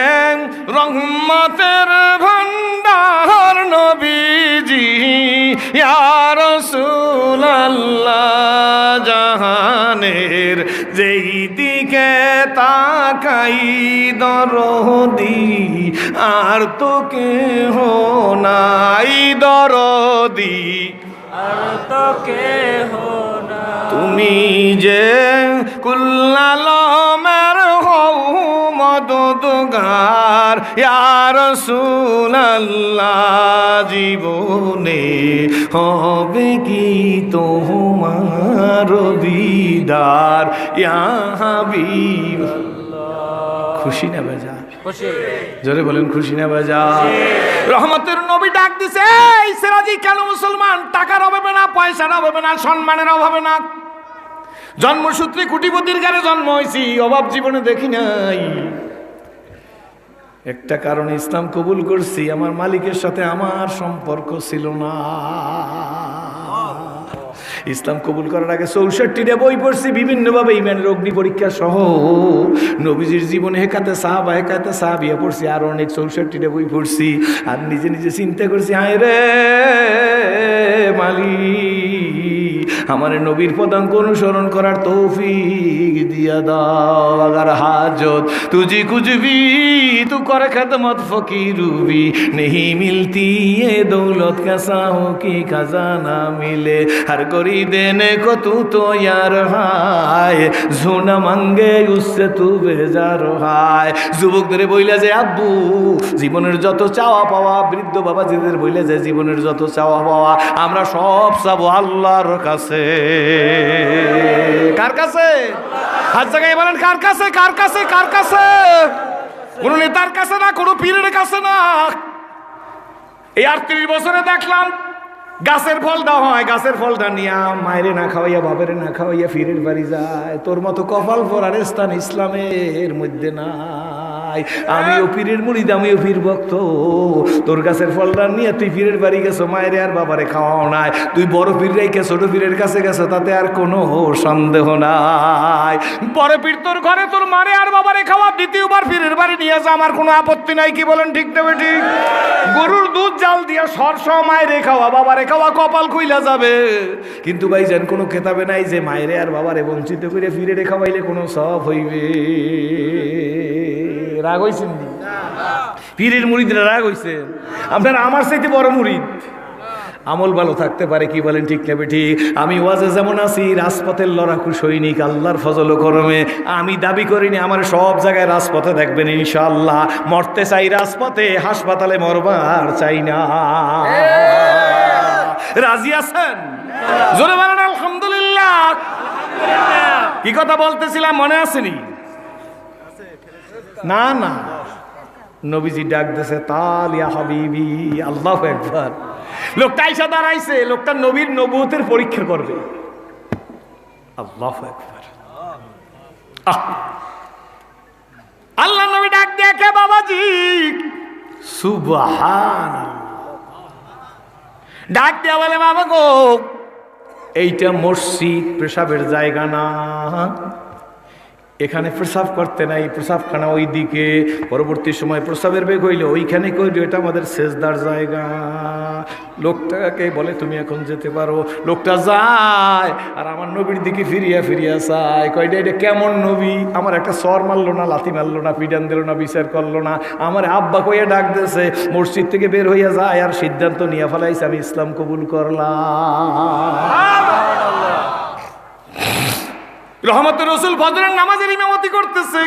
[SPEAKER 1] রহমতের ভান্ডার নবীজি ইয়া রাসূলুল্লাহ জাহানের যেই দিকে তাকাই দরদি আর তো কেহ নাই দরদি আর তো কেহ নাই তুমি যে কুল্লালমের হও মদদগার ইয়া রাসূলুল্লাহ জীবনে হবে কি তোমার দিদার ইয়া হাবিবাল্লাহ খুশি না বেজা খুশি জোরে বলেন খুশি না বেজা রহমতের নবী ডাক দিছে এই সিরাজি কেন মুসলমান টাকার অভাবে না পয়সার অভাবে না সম্মানের অভাবে না জন্মসূত্রে কোটিপতির ঘরে জন্ম হয়েছি অভাব জীবনে দেখি নাই একটা কারণে ইসলাম কবুল করছি আমার মালিকের সাথে আমার সম্পর্ক ছিল না ইসলাম কবুল করার আগে ৬৪টা বই পড়ছি বিভিন্নভাবে ইমানের অগ্নি পরীক্ষা সহ নবীজির জীবনে হেকাতে সাহাবিয়া পড়ছি আর অনেক ৬৪টা বই পড়ছি আর নিজে নিজে চিন্তা করছি হায় রে মালিক আমার নবীর পদাঙ্ক অনুসরণ করার তৌফিক দিয়া দাও আগার হাজত তুঝি কুছবি তু कर खदमत फकीरू भी नहीं मिलती ये दौलत का साहो की खजाना मिले हर कोई देने को तू तो यार हाय झोना मांगे उससे तू बेजार हाय যুবকদের বইলা যে আব্বু জীবনের যত চাওয়া পাওয়া বৃদ্ধ বাবাজিদের বইলা যে জীবনের যত চাওয়া পাওয়া আমরা সব চাবো আল্লাহর কাছে কার কাছে হাত জায়গায় বলেন কার কাছে কার কাছে কার কাছে কোন নেতার কাছে না কোন পীরের কাছে না এই ৩৮ বছরে দেখলাম গাছের ফল দেওয়া হয় গাছের ফলটা নিয়ে মায়েরে না খাওয়াইয়া বাবেরে না খাওয়াইয়া পীরের বাড়ি যায় তোর মতো কপাল পরার স্থান ইসলামের মধ্যে নাই আমিও পীরের মুরিদ আমিও পীর ভক্ত তোর গাছের ফলটা নিয়ে তুই পীরের বাড়ি গেছো মায়েরে আর বাবারে খাওয়াও নাই তুই বড় পীর রেখে ছোট পীরের কাছে গেছো তাতে আর কোনো সন্দেহ নাই বড় পীর তোর ঘরে তোর মারে আর বাবারে খাওয়া দ্বিতীয়বার পীরের বাড়ি নিয়ে যা আমার কোনো আপত্তি নাই কি বলেন ঠিক দেবে ঠিক গরুর দুধ জাল দিয়া সরস মায়েরে খাওয়া বাবারে খাওয়া কপাল খুইলা যাবে কিন্তু ভাইজান কোনো খেতাবে নাই যে মায়েরে আর বাবারে বঞ্চিত করে ফিরে খাওয়াইলে কোনো সব হইবে রাগ হইছেন পীরের মুরিদরা রাগ হইছে আপনার আমার চাইতে বড় মুরিদ আমল ভালো থাকতে পারে কি বলেন ঠিক নেবে ঠিক আমি ওয়াজে যেমন আছি রাজপথের লড়াকু সৈনিক আল্লাহর ফজল ও করমে আমি দাবি করিনি আমার সব জায়গায় রাজপথে দেখবেন ইনশাআল্লাহ মরতে চাই রাজপথে হাসপাতালে মরবার চাই না রাজি আছেন জোরে বলেন আলহামদুলিল্লাহ কি কথা বলতেছিলাম মনে আসেনি না না নবীজি ডাক দিয়েছে তাল ইয়া হাবিবি আল্লাহু আকবার লোকটা আইসা দাঁড়াইছে লোকটা নবীর নবুয়তের পরীক্ষা করবে আল্লাহু আকবার আল্লাহ নবী ডাক দেখে বাবাজি সুবহানাল্লাহ ডাক দেয়া বলে বাবা গো এইটা মসজিদ পেশাবের জায়গা না এখানে প্রসাব করতে নাই, প্রসাবখানা ওই দিকে। পরবর্তী সময় প্রসাবের বেগ হইলে ওইখানে কইল এটা আমাদের সেজদার জায়গা। লোকটাকে বলে তুমি এখন যেতে পারো। লোকটা যায় আর আমার নবীর দিকে ফিরিয়া ফিরিয়া চায়, কয়টা এটা কেমন নবী, আমার একটা সর মারলো না, লাথি মারলো না, পিডান দিল না, বিচার করলো না, আমার আব্বা কইয়া ডাক দিয়েছে। মসজিদ থেকে বের হইয়া যায় আর সিদ্ধান্ত নিয়ে ফেলাইছে আমি ইসলাম কবুল করলাম। রহমতের রসুল ফজরের নামাজের ইমামতি করতেছে,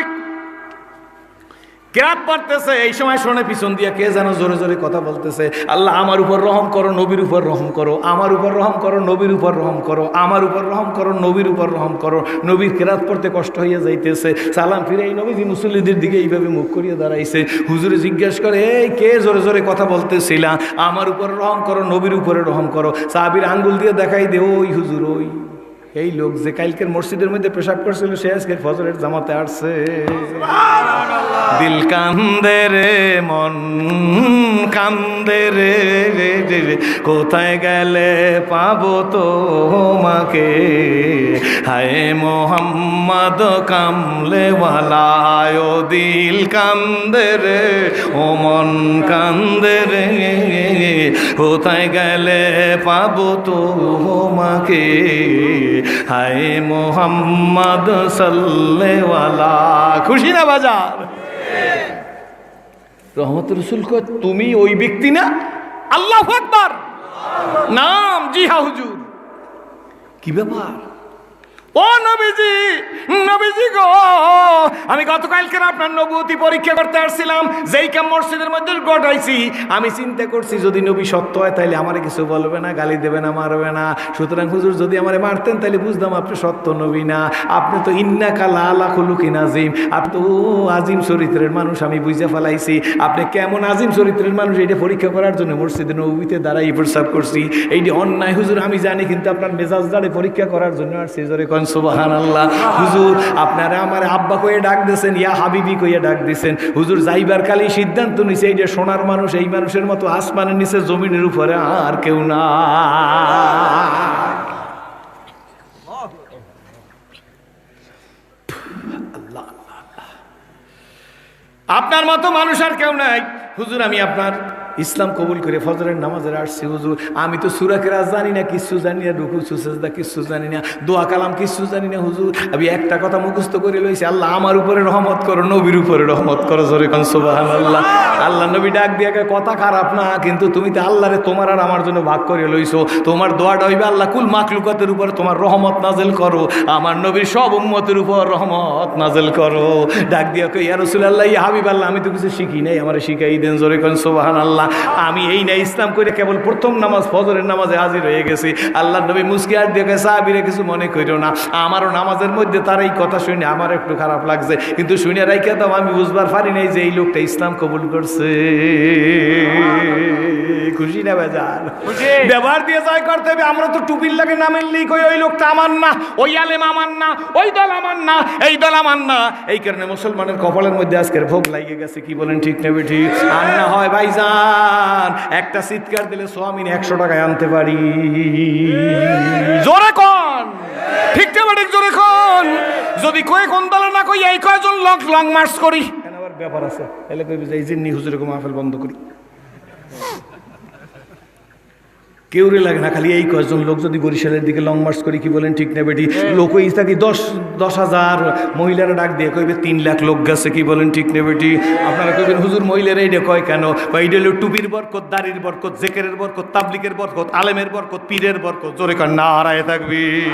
[SPEAKER 1] কেরাত পড়তেছে। এই সময় শোনে পিছন দিয়ে কে যেন জোরে জোরে কথা বলতেছে, আল্লাহ আমার উপর রহম করো, নবীর উপর রহম করো, আমার উপর রহম করো, নবীর উপর রহম করো, আমার উপর রহম করো, নবীর উপর রহম করো। নবীর কেরাত পড়তে কষ্ট হইয়া যাইতেছে, সালাম ফিরে এই নবীজি মুসল্লিদের দিকে এইভাবে মুখ করিয়া দাঁড়াইছে। হুজুরে জিজ্ঞেস করে, এই কে জোরে জোরে কথা বলতেছিলা, আমার উপর রহম করো, নবীর উপরে রহম করো। সাহাবীর আঙ্গুল দিয়ে দেখাই দে, ওই হুজুর, ওই এই লোক যে কালকের মসজিদের মধ্যে পেশাব করছিল সে আজকে ফজরের জামাতে আসছে। দিল কান্দে রে, মন কান্দে রে, কোথায় গেলে পাবো তোমাকে, হায় মোহাম্মদ কামলেওয়ালা। ও দিল কান্দে রে, ও মন কান্দে রে, কোথায় গেলে পাবো তোমাকে, হায় মোহাম্মদ সাল্লেওয়ালা। খুশি না বাজার? রহমত রসুল কয় তুমি ওই ব্যক্তি না? আল্লাহু আকবার, নাম জি হ্যাঁ হুজুর। কি ব্যাপার? ও নবীজি, নবীজি গো, আমি গতকালকে আপনার নবুয়তি পরীক্ষা করতে আসছিলাম, যেই কাম মসজিদের মধ্যে ঘটাইছি আমি চিন্তা করছি যদি নবী সত্য হয় তাইলে আমারে কিছু বলবে না, গালি দেবে না, মারবে না। সুতরাং হুজুর যদি আমারে মারতেন তাইলে বুঝতাম আপনি সত্য নবী না। আপনি তো ইন্নাকা লাআলা খুলুকিন আযীম, আপনি তো আজিম চরিত্রের মানুষ, আমি বুঝে ফেলাইছি। আপনি কেমন আজিম চরিত্রের মানুষ এটা পরীক্ষা করার জন্য মসজিদে নববীতে দাঁড়াই প্রস্তাব করছি। এইটি অন্যায় হুজুর আমি জানি, কিন্তু আপনার মেজাজ দাঁড়ে পরীক্ষা করার জন্য আর সেজরে সুবহানাল্লাহ। হুজুর আপনারা আমার আব্বা কইয়া ডাক দিয়েছেন, ইয়া হাবিবি কইয়া ডাক দিয়েছেন। হুজুর যাইবার কালে সিদ্ধান্ত নিছে এই যে সোনার মানুষ, এই মানুষের মতো আসমানের নিচে জমিনের উপরে আর কেউ না। আপনার মতো মানুষ আর কেউ নাই। হুজুর আমি আপনার ইসলাম কবুল করে ফজরের নামাজের আসছি। হুজুর আমি তো সূরা কেরাত জানি না, কিচ্ছু জানি না, রুকু সুজদা কিচ্ছু জানি না, দোয়া কালাম কিচ্ছু জানি না। হুজুর আমি একটা কথা মুখস্থ করে লইছি, আল্লাহ আমার উপরে রহমত করো, নবীর উপরে রহমত করো। জোরে কোন সুবহানাল্লাহ। আল্লাহ নবী ডাক দিয়ে কথা খারাপ না, কিন্তু তুমি তো আল্লাহরে তোমার আর আমার জন্য ভাগ করে লইছো। তোমার দোয়াটা হইবে আল্লাহ কুল মাখলুকাতের উপরে তোমার রহমত নাজেল করো, আমার নবীর সব উম্মতের উপর রহমত নাজেল করো। ডাক দিয়ে কই ইয়া রাসূলুল্লাহ, ইয়া হাবিবাল্লাহ, আমি তো কিছু শিখি নাই, আমারে শিখাই দেন। জোরে কোন সুবহানাল্লাহ। আমি এই না ইসলাম করে কেবল প্রথম নামাজ ফজরের নামাজে হাজির হয়ে গেছি। আল্লাহ নবী মুস্কি আর দেখে সাহাবীরা কিছু মনে করিও না, আমারও নামাজের মধ্যে তার এই কথা শুনে আমার একটু খারাপ লাগছে, কিন্তু শুনে রাইখা দাও আমি বুঝবার পারি নাই যে এই লোকটা ইসলাম কবুল করছে। খুশি না বেজার? ব্যবহার দিয়ে জয় করতে হবে। আমরা তো টুপির লাগে নামের লিখ, ওই লোকটা আমার না, ওই আলেম আমার না, ওই দল আমার না, এই দল আমার না। এই কারণে মুসলমানের কপালের মধ্যে আজকের ভোগ লাগিয়ে গেছে। কি বলেন ঠিক না বেঠি? আর না হয় ভাইজান একটা চিৎকার দিলে সোয়ামিন 100 টাকায় আনতে পারি। জোরে কোন ঠিক না বেঠিক? জোরে কোন। যদি কয়ে কোন দলে না কই এই কয়জন লোক লং মার্চ করি, কেন আবার ব্যাপার আছে, তাহলে কইবে যে এই জিন্নি হুজুরে কো মাহফিল বন্ধ করি। কেউরে লাগে না, খালি এই কয়েকজন লোক যদি বরিশালের দিকে লং মার্চ করি। কি বলেন ঠিক না বেটি? লোক ওই থাকি 10,000 মহিলারা ডাক দিয়ে কইবে 3 লাখ লোক গেছে। কি বলেন ঠিক না বেটি? আপনারা কইবেন হুজুর মহিলারা এইটা কয় কেন? এইটা হলো টুপির বরকত, দাড়ির বরকত, জেকেরের বরকত, তাবলিগের বরকত, আলেমের বরকত, পীরের বরকত। জোরে কান নারায়ে তাকবীর।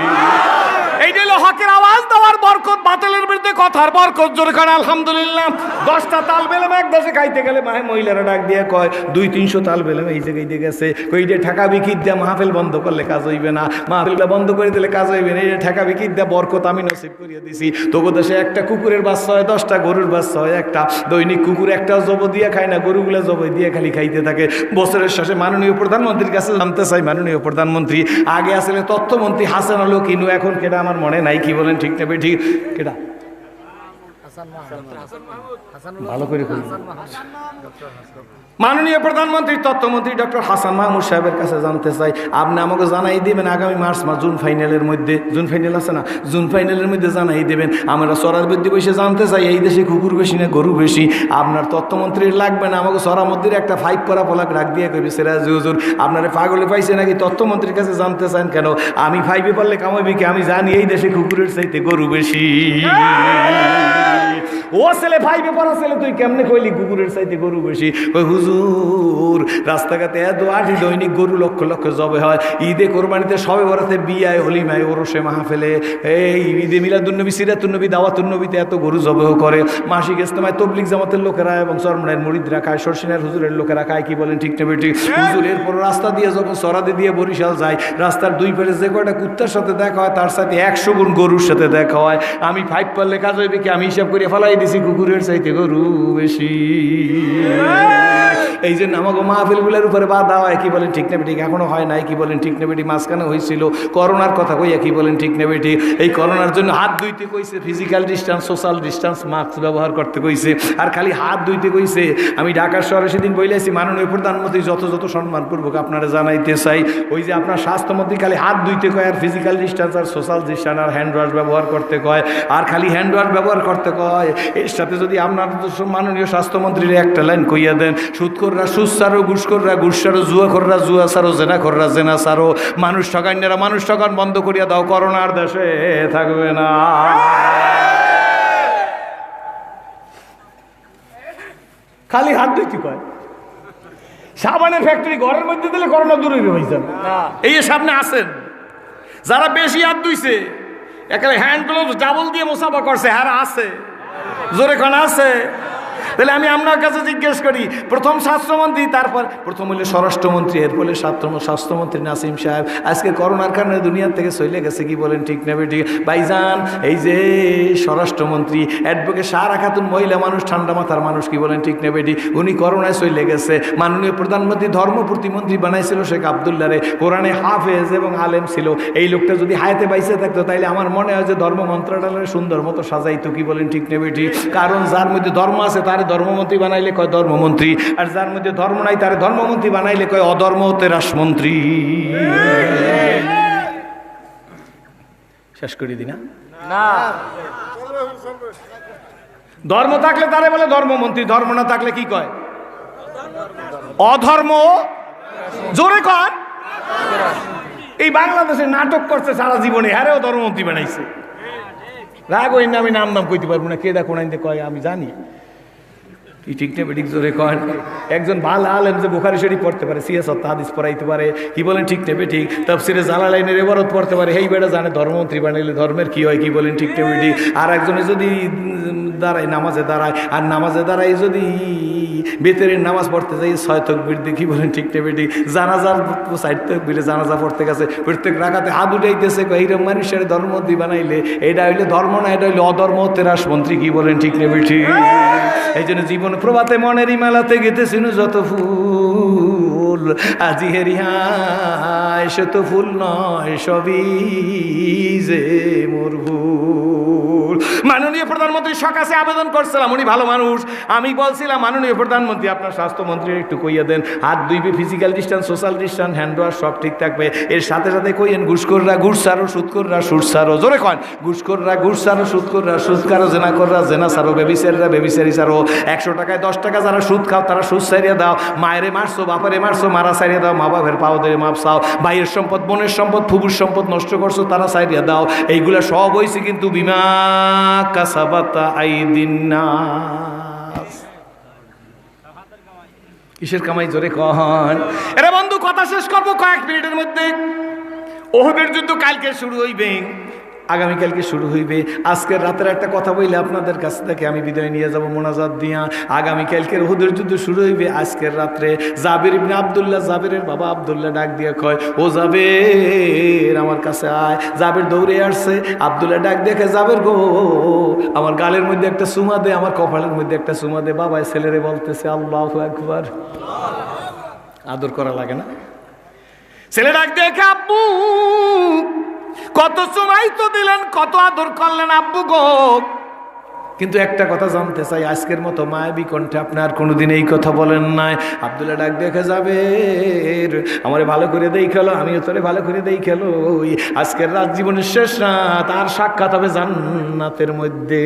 [SPEAKER 1] এইটা হলো হকের আওয়াজ দেওয়ার বরকত, বাতিলের বিরুদ্ধে কথার বরকত। জোরে কান আলহামদুলিল্লাহ। 10টা তাল বেলেম এক দেশে খাইতে গেলে মহিলারা ডাক দিয়ে কয় 200-300 তাল বেলেম এই জায়গায় দিয়ে গেছে। কইটা ঠেকা বিকির দেয়া মাহফিল বন্ধ করলে কাজ হইবে না, মাহফিলটা বন্ধ করে দিলে কাজ হইবে না। এই ঠেকা বিকির দেয়া বরকত আমি নসিব করিয়ে দিছি। তোকে দেশে একটা কুকুরের বাচ্চা হয়, 10টা গরুর বাচ্চা হয় একটা। দৈনিক কুকুর একটা জব দিয়ে খায় না, গরুগুলা জব দিয়ে খালি খাইতে থাকে। বছরের শেষে মাননীয় প্রধানমন্ত্রীর কাছে জানতে চাই, মাননীয় প্রধানমন্ত্রী আগে আসলে তথ্যমন্ত্রী হাসান আলো কিনু, এখন কেটা আমার মনে নাই। কি বলেন ঠিক না বেঠি? কেটা ভালো করে মাননীয় প্রধানমন্ত্রী তথ্যমন্ত্রী ডক্টর হাসান মাহমুদ সাহেবের কাছে জানতে চাই, আপনি আমাকে জানাই দেবেন আগামী মার্চ মাস জুন ফাইনালের মধ্যে, জুন ফাইনাল আছে না, জুন ফাইনালের মধ্যে জানাই দেবেন। আমরা সরাসরি বসে জানতে চাই এই দেশে কুকুর বেশি না গরু বেশি। আপনার তথ্যমন্ত্রীর লাগবে না, আমাকে সরামন্ত্রীর একটা 5 পরা পলাক রাখ দিয়ে কবি সিরাজি হুজুর আপনারা পাগলে পাইছে নাকি তথ্যমন্ত্রীর কাছে জানতে চান কেন? আমি 5 পারলে কামাবি কি? আমি জানি এই দেশে কুকুরের চাইতে গরু বেশি। ও ছেলে 5 পড়া ছেলে, তুই কেমনে কইলি কুকুরের চাইতে গরু বেশি? ওই হুজুর রাস্তাঘাটে এত আঠি দৈনিক গরু লক্ষ লক্ষ জবে হয়, ঈদে কোরবানিতে সবে বরাতে বিয়ায় হলিমায় ওরসে মাহফিলে, এই ঈদে মিলাদুন্নবী সিরাতুন্নবী দাওয়াতুন্নবীতে এত গরু জবেহ করে। মাসিক ইজতেমায় তবলিগ জামাতের লোকেরা এবং চরমনায়ের মুরিদরা খায়, শর্ষিনার হুজুরের লোকেরা খায়। কি বলেন ঠিক না বেটি? হুজুর এরপর রাস্তা দিয়ে যখন সরাদি দিয়ে বরিশাল যায়, রাস্তার দুই পাশে যে কয়টা কুত্তার সাথে দেখা হয় তার সাথে 100 গুণ গরুর সাথে দেখা হয়। আমি 5 পারলে কাজ হইবে কি? আমি হিসাব করে ফেলাই দিছি কুকুরের চাইতে গরু বেশি। এই জন্য আমাকে মাহফিলগুলোর উপরে বাধা হয়। কি বলেন ঠিক না বেটি? এখনো হয় নাই। কি বলেন ঠিক না বেটি? মাঝখানে হয়েছিল করোনার কথা কইয়া। কি বলেন ঠিক না বেটি? এই করোনার জন্য হাত ধুইতে কইছে, physical distance, social distance, mask ব্যবহার করতে কইছে, আর খালি হাত ধুইতে কইছে। আমি ঢাকার শহরে সেদিন বইলাইছি মাননীয় প্রধানমন্ত্রী যত যত সম্মানপূর্বক আপনারা জানাইতে চাই, ওই যে আপনার স্বাস্থ্যমন্ত্রী খালি হাত ধুইতে কয়, আর ফিজিক্যাল ডিস্টেন্স আর সোশ্যাল ডিস্টেন্স আর হ্যান্ড ওয়াশ ব্যবহার করতে কয়, আর খালি হ্যান্ড ওয়াশ ব্যবহার করতে কয়। এর সাথে যদি আপনার মাননীয় স্বাস্থ্যমন্ত্রীর একটা লাইন কইয়া দেন, সুদখোররা সুদ সারো, ঘুষখোররা ঘুষ সারো, জুয়াখোররা জুয়া সারো, জেনাখোররা জেনা সারো, মানুষ ঠকাইনেরা মানুষ ঠকান বন্ধ করিয়া দাও, করোনার দেশে থাকবে না। খালি হাত ধুইতে কয়। সাবানের ফ্যাক্টরি ঘরের মধ্যে দিলে করোনা দূরে হয়েছেন। এই সামনে আসেন যারা বেশি হাত ধুইছে, একেবারে হ্যান্ড গ্লোভস ডাবল দিয়ে মোসাফা করছে, হ্যাঁ আছে, জোরে কোন আছে? তাহলে আমি আপনার কাছে জিজ্ঞেস করি, প্রথম স্বাস্থ্যমন্ত্রী, তারপর প্রথম হইলে স্বরাষ্ট্রমন্ত্রী, এর ফলে স্বাস্থ্যমন্ত্রী নাসিম সাহেব আজকে করোনার কারণে দুনিয়ার থেকে চলে গেছে। কি বলেন ঠিক না বেটি? ভাইজান এই যে স্বরাষ্ট্রমন্ত্রী অ্যাডভোকেট সারা খাতুন, মহিলা মানুষ, ঠান্ডা মাথার মানুষ। কি বলেন ঠিক না বেটি? উনি করোনায় চলে গেছে। মাননীয় প্রধানমন্ত্রী ধর্ম প্রতিমন্ত্রী বানাইছিল শেখ আবদুল্লাহরে, কোরআনে হাফেজ এবং আলেম ছিল। এই লোকটা যদি হায়াতে বাইসে থাকতো তাইলে আমার মনে হয় যে ধর্ম মন্ত্রণালয় সুন্দর মতো সাজাইতো। কি বলেন ঠিক না বেটি? কারণ যার মধ্যে ধর্ম আছে তার ধর্মমন্ত্রী বানাইলে কয় ধর্মমন্ত্রী, আর যার মধ্যে ধর্ম নাই তার ধর্মমন্ত্রী বানাইলে কয় অধর্ম তেরাসমন্ত্রী। শেষ করে দিই না? ধর্ম থাকলে তারে বলে ধর্মমন্ত্রী, ধর্ম না থাকলে কি কয়? অধর্ম। জোরে কর। এই বাংলাদেশে নাটক করছে সারা জীবনে, হ্যারেও ধর্মমন্ত্রী বানাইছে। রাগ ওই না, আমি নাম কইতে পারবো না, কে দেখো না কয় আমি জানি। কি ঠিক না বেঠিক? জোরে কয়। একজন ভালো আলেম যে বুখারী শরীফ পড়তে পারে, সিয়াসত হাদিস পড়াইতে পারে। কি বলেন ঠিক না বেঠিক? তাফসিরে জালালাইনের ইবারত পড়তে পারে, এই বেটা জানে ধর্মমন্ত্রী বানাইলে ধর্মের কি হয়। কি বলেন ঠিক না বেঠিক? আর একজনে যদি দাঁড়ায়, নামাজে দাঁড়ায়, আর নামাজে দাঁড়ায় যদি বেতেরের নামাজ পড়তে যাই 6 তাকবীর দিয়ে। কি বলেন ঠিক না বেঠিক? জানাজার 4 তাকবীরে জানাজা পড়তে গেছে, প্রত্যেক রাকাতে হাত উঠাইতেছে, এইরকম মানুষের ধর্মমন্ত্রী বানাইলে এটা হইলে ধর্ম না, এটা হইলে অধর্ম তেরাসমন্ত্রী। কি বলেন ঠিক না বেঠিক? এই জন্য জীবন প্রভাতে মনেরই মেলাতে গেতেছিল যত ফুল, আজি হেরিহায় সে তো ফুল নয়, সবই যে মোর ভুল। মাননীয় প্রধানমন্ত্রীর সকাশে আবেদন করছিলাম, উনি ভালো মানুষ। আমি বলছিলাম মাননীয় প্রধানমন্ত্রী আপনার স্বাস্থ্যমন্ত্রী একটু কইয়া দেন, হাত ধুইবে, physical distance, social distance, hand wash সব ঠিক থাকবে। এর সাথে সাথে কইয়েন ঘুষখোররা ঘুষ সারো, সুদখোররা সুদ সারো। জোরে কন। ঘুষখোররা ঘুষ সারো, সুদখোররা সুদ সারো, জেনাখোররা জেনা সারো, বেবিচারীরা বেবিচারি সারো। 100 টাকায় 10 টাকা যারা সুদ খাও তারা সুদ সারিয়ে দাও। মায়েরে মারছো, বাপারে মারছো, মারা সারিয়ে দাও। মা বাপের পাও ধরে মাপ চাও। ভাইয়ের সম্পদ, বোনের সম্পদ, ফুবুর সম্পদ নষ্ট করছো, তারা সারিয়ে দাও। এইগুলা সব হয়েছে কিন্তু বিমা কাসাবাতা আইদিন নাস। কিসের কামাই? জোরে কন। এরে বন্ধু কথা শেষ করবো কয়েক মিনিটের মধ্যে। ওহুদের যুদ্ধ কালকে শুরু হইবে, আগামীকালকে শুরু হইবে। আজকের রাতের একটা কথা বললে আপনাদের কাছ থেকে আমি বিদায় নিয়ে যাব মোনাজাত দিয়া। আগামীকালকের উহুদের যুদ্ধ শুরু হইবে আজকের রাত্রে। জাবির ইবনে আব্দুল্লাহ, জাবিরের বাবা আব্দুল্লাহ ডাক দিয়ে কয়, ও জাবির আমার কাছে আয়। জাবির দৌড়ে আসছে, আব্দুল্লাহ ডাক দেখে, জাবির গো আমার গালের মধ্যে একটা চুমা দে, আমার কপালের মধ্যে একটা চুমা দে। বাবাই ছেলেরে বলতেছে আল্লাহু আকবার। আদর করা লাগে না? ছেলে ডাক দেখে, আব্বু কত সময় তো দিলেন, কত আদর করলেন আব্বু গো। কিন্তু একটা কথা জানতে চাই, আজকের মতো মায়াবী কণ্ঠে আপনার কোনোদিন এই কথা বলেন নাই। আব্দুল্লাহ ডাক দেখে যাবে, আমারে ভালো করে দেই খেলো, আমিও তোরে ভালো করে দেই খেলো। আজকের রাত জীবনের শেষ রাত, আর সাক্ষাৎ হবে জান্নাতের মধ্যে।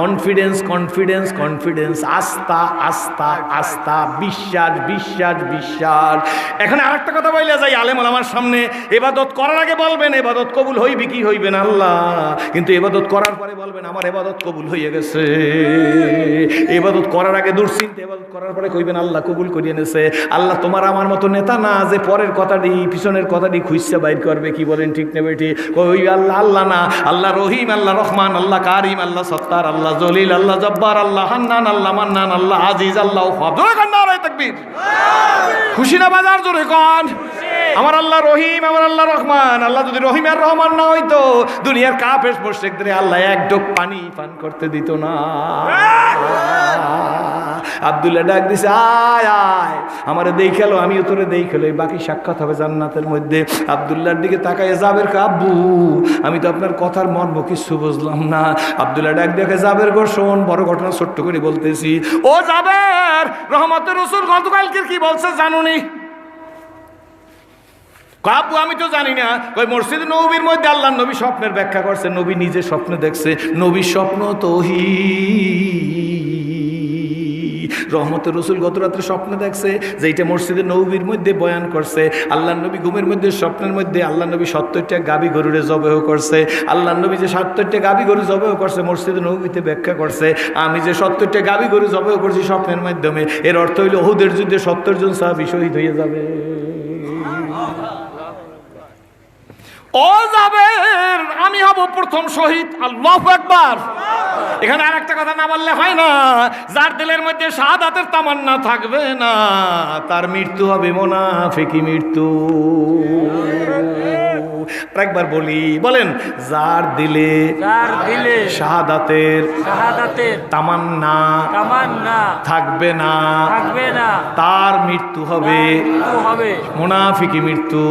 [SPEAKER 1] কনফিডেন্স কনফিডেন্স কনফিডেন্স, আস্থা আস্থা আস্থা, বিশ্বাস বিশ্বাস বিশ্বাস। এখানে আরেকটা কথা বলে যাই, আলেম ওলামার সামনে ইবাদত করার আগে বলবেন ইবাদত কবুল হইবে কি হইবে না আল্লাহ, কিন্তু ইবাদত করার পরে বলবেন আমার ইবাদত কবুল হয়ে গেছে। ইবাদত করার আগে দুশ্চিন্তা, ইবাদত করার পরে কইবেন আল্লাহ কবুল করিয়ে এনেছে। আল্লাহ তোমার আমার মতো নেতা না যে পরের কথাটি পিছনের কথাটি খুঁজছে বাইর করবে। কি বলেন ঠিক নেবে ঠিক? ওই আল্লাহ আল্লাহ না, আল্লাহ রহিম, আল্লাহ রহমান, আল্লাহ কারিম, আল্লাহ সত্তার, আল্লাহ জলিল, আল্লাহ জব্বার, আল্লাহ হান্নান, আল্লাহ মান্নান, আল্লাহ আজিজ, আল্লাহ খুশি না বাজার জোরে কন। আমার আল্লাহ রহিম, আমার আল্লাহ রহমান। আল্লাহ যদি রহিম আর রহমান না হইতো, দুনিয়ার কাফের মুশরিকদের আল্লাহ এক ঢোক পানি পান করতে দিত না। আব্দুল্লাহ ডাক দিছে, আয় আয় আমারে দেখালো, আমিও তোরে দেখালো, বাকি সাক্ষাৎ হবে জান্নাতের মধ্যে। আব্দুল্লাহর দিকে তাকায় জাবের আব্বু, আমি তো আপনার কথার মর্ম কিছু বুঝলাম না। আব্দুল্লাহ ডাক দেখে, জাবের গো শোন, বড় ঘটনা ছোট্ট করে বলতেছি। ও জাবের, রহমতের রাসূল গতকালকে কি বলছে জানুনি? আব্বু আমি তো জানি না। কই মসজিদ নববীর মধ্যে আল্লাহ নবী স্বপ্নের ব্যাখ্যা করছে, নবী নিজে স্বপ্ন দেখছে। নবীর স্বপ্ন রহমতের রাসূল গত রাত্রে স্বপ্ন দেখছে, যেটা মসজিদে নববীর মধ্যে বয়ান করছে। আল্লাহ নবী ঘুমের মধ্যে স্বপ্নের মধ্যে আল্লাহ নবী 70টা গাভী গরুরে জবেহ করছে। আল্লাহ নবী যে 70টা গাভী গরু জবেহ করছে মসজিদে নববীতে ব্যাখ্যা করছে, আমি যে 70টা গাভী গরু জবেহ করছি স্বপ্নের মাধ্যমে, এর অর্থ হইল উহুদের যুদ্ধে 70 জন সাহাবী শহীদ হয়ে যাবে। ও জাবের, আমি হব প্রথম শহীদ। আল্লাহু আকবার। এখানে আর একটা কথা না বললে হয় না, যার দিলের মধ্যে শাহাদাতের তামান্না থাকবে না তার মৃত্যু হবে মুনাফিকি মৃত্যু। একবার বলি, বলেন, যার দিলে শাহাদাতের তামান্না থাকবে না তার মৃত্যু হবে মুনাফিকি মৃত্যু।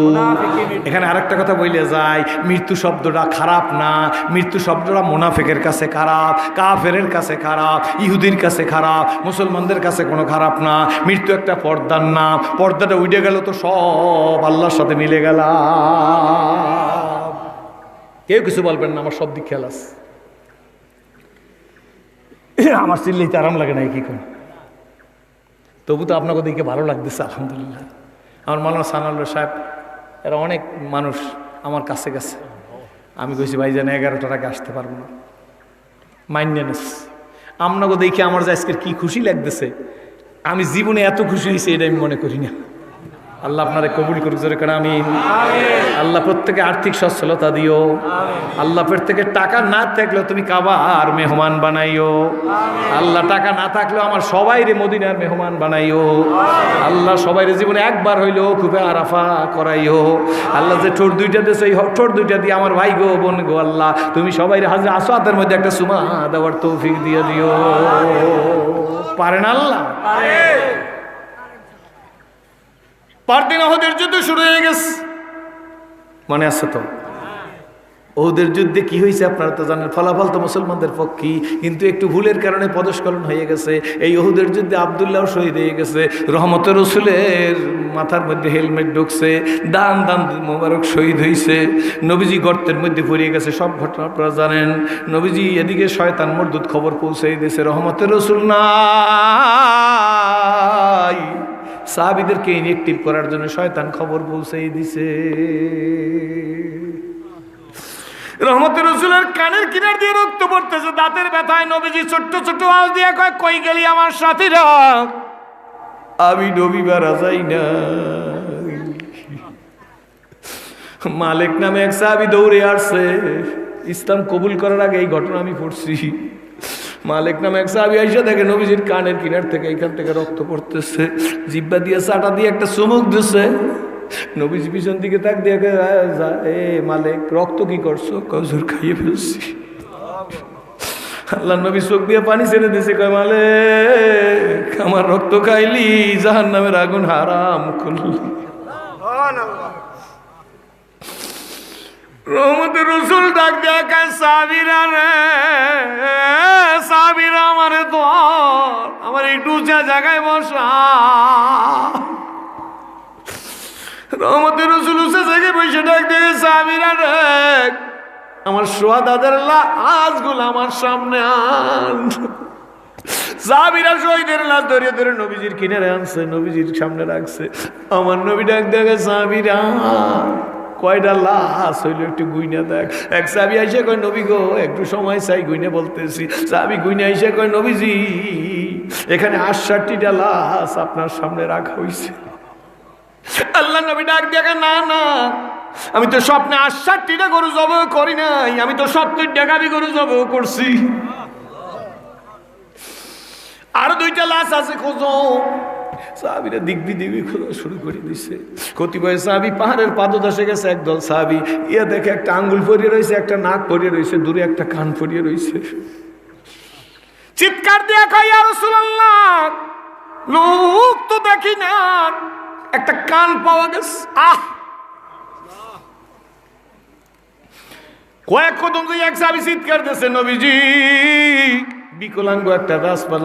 [SPEAKER 1] এখানে আরেকটা কথা বলে যায়, মৃত্যু শব্দটা খারাপ না, মৃত্যু শব্দটা মুনাফিকের কাছে খারাপ, কাফেরের কাছে খারাপ, ইহুদির কাছে খারাপ, মুসলমানদের কাছে কোনো খারাপ না। মৃত্যু একটা পর্দার নাম, পর্দাটা উঠে গেল তো সব আল্লাহর সাথে মিলে গেল। কেউ কিছু বলবেন না, আমার সব দিক খেয়াল আছে। আমার চিল্লাইতে আরাম লাগে না কি করে, তবু তো আপনাকে দেখে ভালো লাগতেছে আলহামদুলিল্লাহ। আমার মাওলানা সানাউল্লাহ সাহেব এরা অনেক মানুষ আমার কাছে গেছে, আমি কইছি ভাইজান 11টার আগে আসতে পারবো না, মাইন্ডেনেস আপনাকে দেখে আমার যে আজকের কি খুশি লাগতেছে, আমি জীবনে এত খুশি হয়েছি এটা আমি মনে করি না। আল্লাহ আপনারে কবুল করুক জোরে করে আমিন। আল্লাহ প্রত্যেকে আর্থিক সচ্ছলতা দিও। আল্লাহ প্রত্যেকে টাকা না থাকলেও তুমি কাবার মেহমান বানাইও। আল্লাহ টাকা না থাকলেও আমার সবাইরে মদিনার মেহমান বানাইও। আল্লাহ সবাইরে জীবনে একবার হইলেও খুবই আরাফা করাইও। আল্লাহ যে ঠোঁট দুইটা দিয়েছে এই ঠোঁট দুইটা দিয়ে আমার ভাই গো বোন গো আল্লাহ তুমি সবাইরে হাজরে আসওয়াদের মধ্যে একটা সুমা দেওয়ার তৌফিক দিয়ে দিও। পারেন আল্লাহ? পরদিন উহুদের যুদ্ধ শুরু হয়ে গেছে, মনে আছে তো? উহুদের যুদ্ধে কি হয়েছে আপনারা তো জানেন, ফলাফল তো মুসলমানদের পক্ষে, কিন্তু একটু ভুলের কারণে পদস্খলন হয়ে গেছে। এই উহুদের যুদ্ধে আব্দুল্লাহ শহীদ হয়ে গেছে, রহমতের রাসূলের মাথার মধ্যে হেলমেট ঢুকছে, দান মোবারক শহীদ হয়েছে, নবীজি গর্তের মধ্যে পড়ে গেছে। সব ঘটনা আপনারা জানেন। নবীজি এদিকে শয়তান মরদুদ খবর পৌঁছে দিয়েছে রহমতের রাসূল নাই, সাহাবীদেরকে ইনঅ্যাক্টিভ করার জন্য শয়তান খবর পৌঁছে দিছে। রহমতের রাসূলের কানের কিনার দিয়ে রক্ত পড়তেছে, দাঁতের ব্যথায় নবীজি ছোট্ট ছোট্ট আওয়াজ দিয়ে কয়, কই গেলি আমার সাথীরা? আমি নবী মারা যাই না। মালিক নামে এক সাহাবী দৌড়ে আসছে, ইসলাম কবুল করার আগে এই ঘটনা আমি পড়ছি। মালিক নামে এক সাহাবী আইসা দেখে নবীজির কানের কিনার থেকে এখান থেকে রক্ত পড়তেছে, জিহ্বা দিয়ে চাটা দিয়ে একটা চুমুক দিছে। নবীজি পিছন দিকে তাক দিয়ে এ মালিক রক্ত কি করছো? হুজুর খাইয়ে ফেলছি। আল্লাহ নবী চোখ দিয়ে পানি ছেড়ে দিছে, কয় মালিক আমার রক্ত খাইলি জাহান্নামের আগুন হারাম করলি। রহমতের রসুল ডাক দেখা সাবিরা রে, সাবিরা আমারে ধর, আমার একটু উঁচা জায়গায় বসা। রহমতের রসুল উঁচা জায়গায় বসে ডাক দেখে সাবিরা রে, আমার সোহাদাদের লাশগুলো আমার সামনে আন। সাবিরা শহীদের লাশ ধরে ধরে নবীজির কিনারে আনছে, নবীজির সামনে রাখছে। আমার নবী ডাক দেখে সাবিরা কয়টা লাশ হইলো একটু গুইনা দেখ। এক সাহাবী আইসা কয় নবী গো একটু সময় চাই, গুইনা বলতেছি। সাহাবী গুইনা আইসা কয় নবীজি এখানে 68টা লাশ আপনার সামনে রাখা হইছে। আল্লাহ নবী ডাক দেখে না না, আমি তো স্বপ্নে 68টা গরু জবাই করি নাই, আমি তো 70টা গাভী গরু জবাই করছি। আরো 2টা লাশ আছে, খোঁজো। সাহাবীরা দিক বিদিক খোঁজা শুরু করে দিছে। কতিপয় সাহাবী পাহাড়ের পাদদেশে গেছে, একদল সাহাবী ইয়া দেখে একটা আঙ্গুল পরিয়ে রয়েছে, একটা নাক পরিয়ে রয়েছে, দূরে একটা কান পরিয়ে রয়েছে। চিৎকার দিয়া কয় ইয়া রাসূলুল্লাহ, লোক তো দেখি না, একটা কান পাওয়া গেছে। কয়েক কদম যে এক সাহাবী চিৎকার দিয়েছে নবীজি বিকলাঙ্গ একটা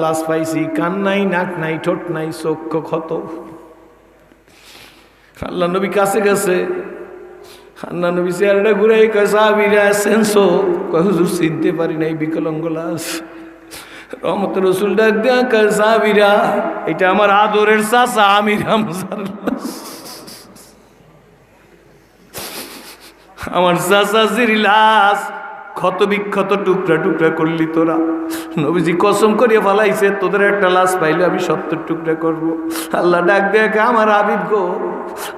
[SPEAKER 1] লাশ পাইছি, কান নাই, নাক নাই, ঠোঁট নাই, চক্ষু ক্ষত। আল্লাহ নবী কাছে গেছে, আল্লাহ নবী চেহারাটা ঘুরে কয় সাহাবীরা সেন্সো, কয় হুজুর চিনতে পারি নাই বিকলাঙ্গ লাশ। রহমতের রসুল ডাক দেয়া কয় সাহাবীরা এটা আমার আদরের চাচা আমির হামজার লাশ। আমার চাচাজির লাশ ক্ষত বিক্ষত টুকরা টুকরা করলি তোরা। নবীজি কসম করিয়া ফালাইছে তোদের একটা লাশ পাইলে আমি 70 টুকরা করব। আল্লাহ ডাক দেখে আমার হাবিব গো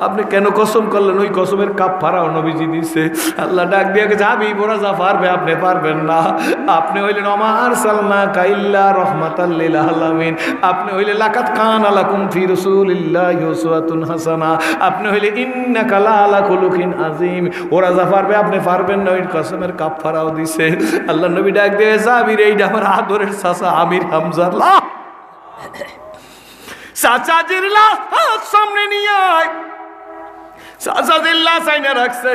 [SPEAKER 1] আপনি কেন কসম করলেন? ওই কসমের কাফারাও নবীজি দিছে। আল্লাহ ডাক দিয়ে হাবিব ওরা যা পারবে আপনি পারবেন না। আপনি হইলেন আমার সালমা কাইল্লা রহমাতাল লিল আলামিন, আপনি হইলে লাকাত কানা লাকুম ফি রাসূলিল্লাহি উসওয়াতুন হাসানা, আপনি হইলে ইন্নাকা লাআলা খুলুকিন আযীম। ওরা যা পারবে আপনি পারবেন না, ওই কসমের কাফারাও দিছে। আল্লাহ নবী ডাক দিয়ে জাবির এইটা আমার আদরের চাচা আমির হামজার লাশ। চাচাজির লাশ সামনে নিয়ে আয়। চাচাজির লাশ আইনা রাখছে।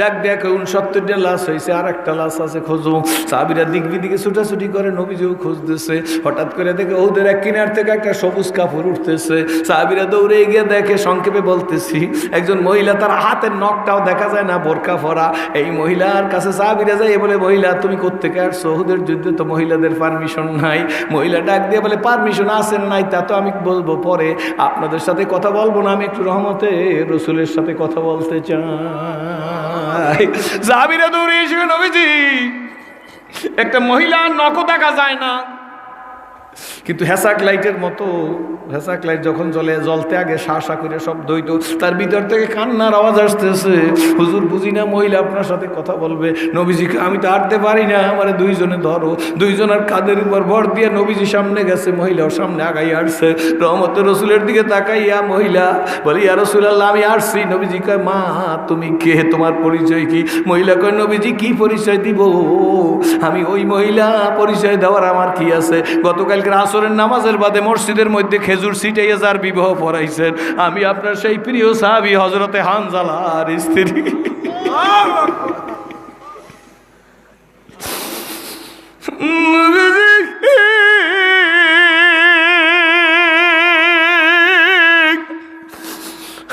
[SPEAKER 1] ডাক দেখ 69টা লাশ হয়েছে, আর একটা লাশ আছে, খোঁজো। সাহাবীরা দিক বিদিকে ছুটাছুটি করে, নবীজিও খুঁজতেছে। হঠাৎ করে দেখে ওদের এক কিনার থেকে একটা সবুজ কাপড় উঠতেছে। সাহাবীরা দৌড়ে গিয়ে দেখে, সংক্ষেপে বলতেছি, একজন মহিলা, তার হাতের নখটাও দেখা যায় না, বোরকা পরা। এই মহিলার কাছে সাহাবীরা যায়, বলে মহিলা তুমি কোত্থেকে আসছো? ওহুদের যুদ্ধে তো মহিলাদের পারমিশন নাই। মহিলা ডাক দিয়ে বলে পারমিশন আছেন নাই তা তো আমি বলবো পরে, আপনাদের সাথে কথা বলবো না, আমি একটু রহমতে রসুলের সাথে কথা বলতে চাই। সাহাবীরা দৌড়ে এসে নবীজি একটা মহিলা নখও দেখা যায় না, কিন্তু হেসাক লাইটের মতো, হেসাক লাইট যখন জ্বলতে আগে শা করে শব্দ হইতো, তার ভিতর থেকে কান্নার আওয়াজ আসতেছে। হুজুর বুঝি না মহিলা আপনার সাথে কথা বলবে। নবীজিকে আমি তো হাঁটতে পারি না, আমার দুইজনে ধরো। দুইজনের কাঁধের উপর ভর দিয়ে নবীজি সামনে গেছে, মহিলাও সামনে আগাই আসছে। রহমতের রসুলের দিকে তাকাইয়া মহিলা বলি ইয়া রাসূলুল্লাহ আমি আসছি। নবীজি কয় মা তুমি কে, তোমার পরিচয় কি? মহিলা কয় নবীজি কি পরিচয় দিব, আমি ওই মহিলা, পরিচয় দেওয়ার আমার কি আছে? গতকালকে আসরের নামাজের বাদে মসজিদের মধ্যে খেজুর ছিটাইয়া যার বিবাহ পড়াইছেন, আমি আপনার সেই প্রিয় সাহাবী হযরতে হানজালার স্ত্রী।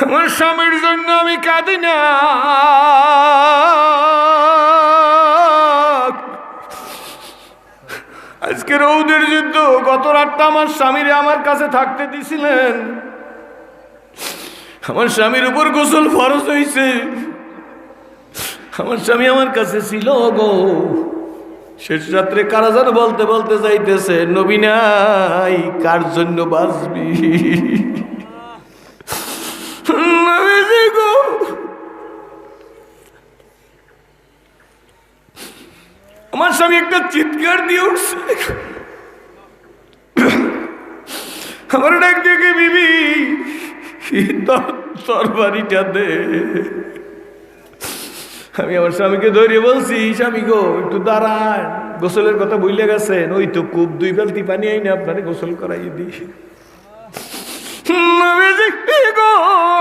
[SPEAKER 1] আমার স্বামীর জন্য আমি কাঁদি না, আজকের ওদের যুদ্ধ গত রাতটা আমার স্বামীরে আমার কাছে থাকতে দিছিলেন। আমার স্বামীর উপর গোসল ফরজ হয়েছে, আমার স্বামী আমার কাছে ছিল গো। শেষ রাত্রে কারা যেন বলতে বলতে যাইতেছে নবী নাই কার জন্য বাঁচবি? নবীজি গো আমার স্বামী একটা চিৎকার দিয়ে উঠছে, আমার ডাক দেখে বিবি তরবারিটা দে। আমি আমার স্বামীকে ধরে বলছি স্বামী গো একটু দাঁড়ান, গোসলের কথা ভুলে গেছেন, ওই তো কূপ 2 বালতি পানি আইনে আপনারে গোসল করাই দি।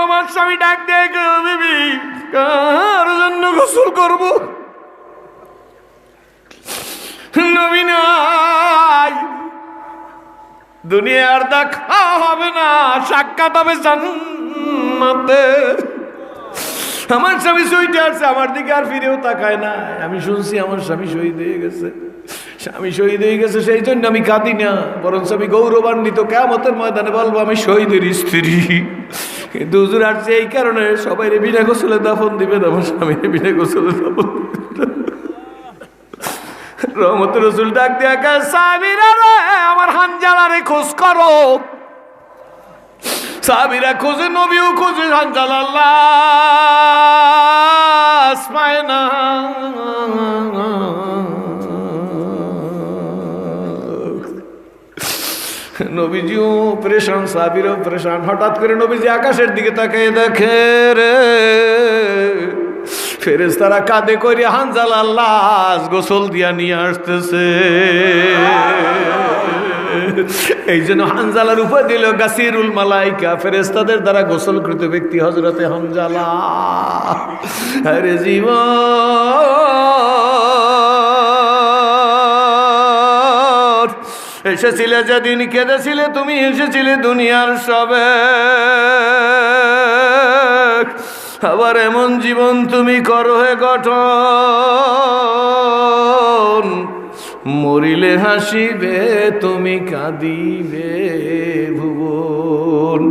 [SPEAKER 1] আমার স্বামী ডাক দেখে বিবি কার জন্য গো? গোসল করব। নবী নাই, দুনিয়ার দেখা হবে না, সাক্ষাৎ হবে জান্নাতে। আমার স্বামী শহীদ আসছে, আমার দিকে আর ফিরেও তাকায় না। আমি শুনছি আমার স্বামী শহীদ হয়ে গেছে, স্বামী শহীদ হয়ে গেছে, সেই জন্য আমি কাঁদি না, বরং আমি গৌরবান্বিত, কিয়ামতের ময়দানে বলবো আমি শহীদের স্ত্রী। কিন্তু হুজুর আসছে এই কারণে সবাই বিনা গোসলে দাফন দিবেন, আমার স্বামী বিনা গোসলে দাফন দিবেন। রহমতের রাসূল ডাক দিয়া কয়, সাহাবীরা রে, আমার হানজালারে খোঁজ করো। সাহাবীরা খোঁজে, নবীও খোঁজে, হানজালা লাশ পায় না। নবীজিও পরেশান, সাহাবীরাও পরেশান। হঠাৎ করে নবীজি আকাশের দিকে তাকিয়ে দেখে রে, ফেরেশতারা কাঁধে করে হানজালার লাশ গোসল দিয়া নিয়ে আসতেছে। এই জন্য হানজালার উপাধি দিল গাসিরুল মালাইকা, ফেরেশতাদের দ্বারা গোসলকৃত ব্যক্তি হযরতে হানজালা। আরে জীবন এসেছিলে যেদিন, কেঁদেছিলে তুমি, এসেছিলে দুনিয়ার সবে। আবার এমন জীবন তুমি করো হে গঠন, মরিলে হাসিবে তুমি, কাঁদিবে ভুবন।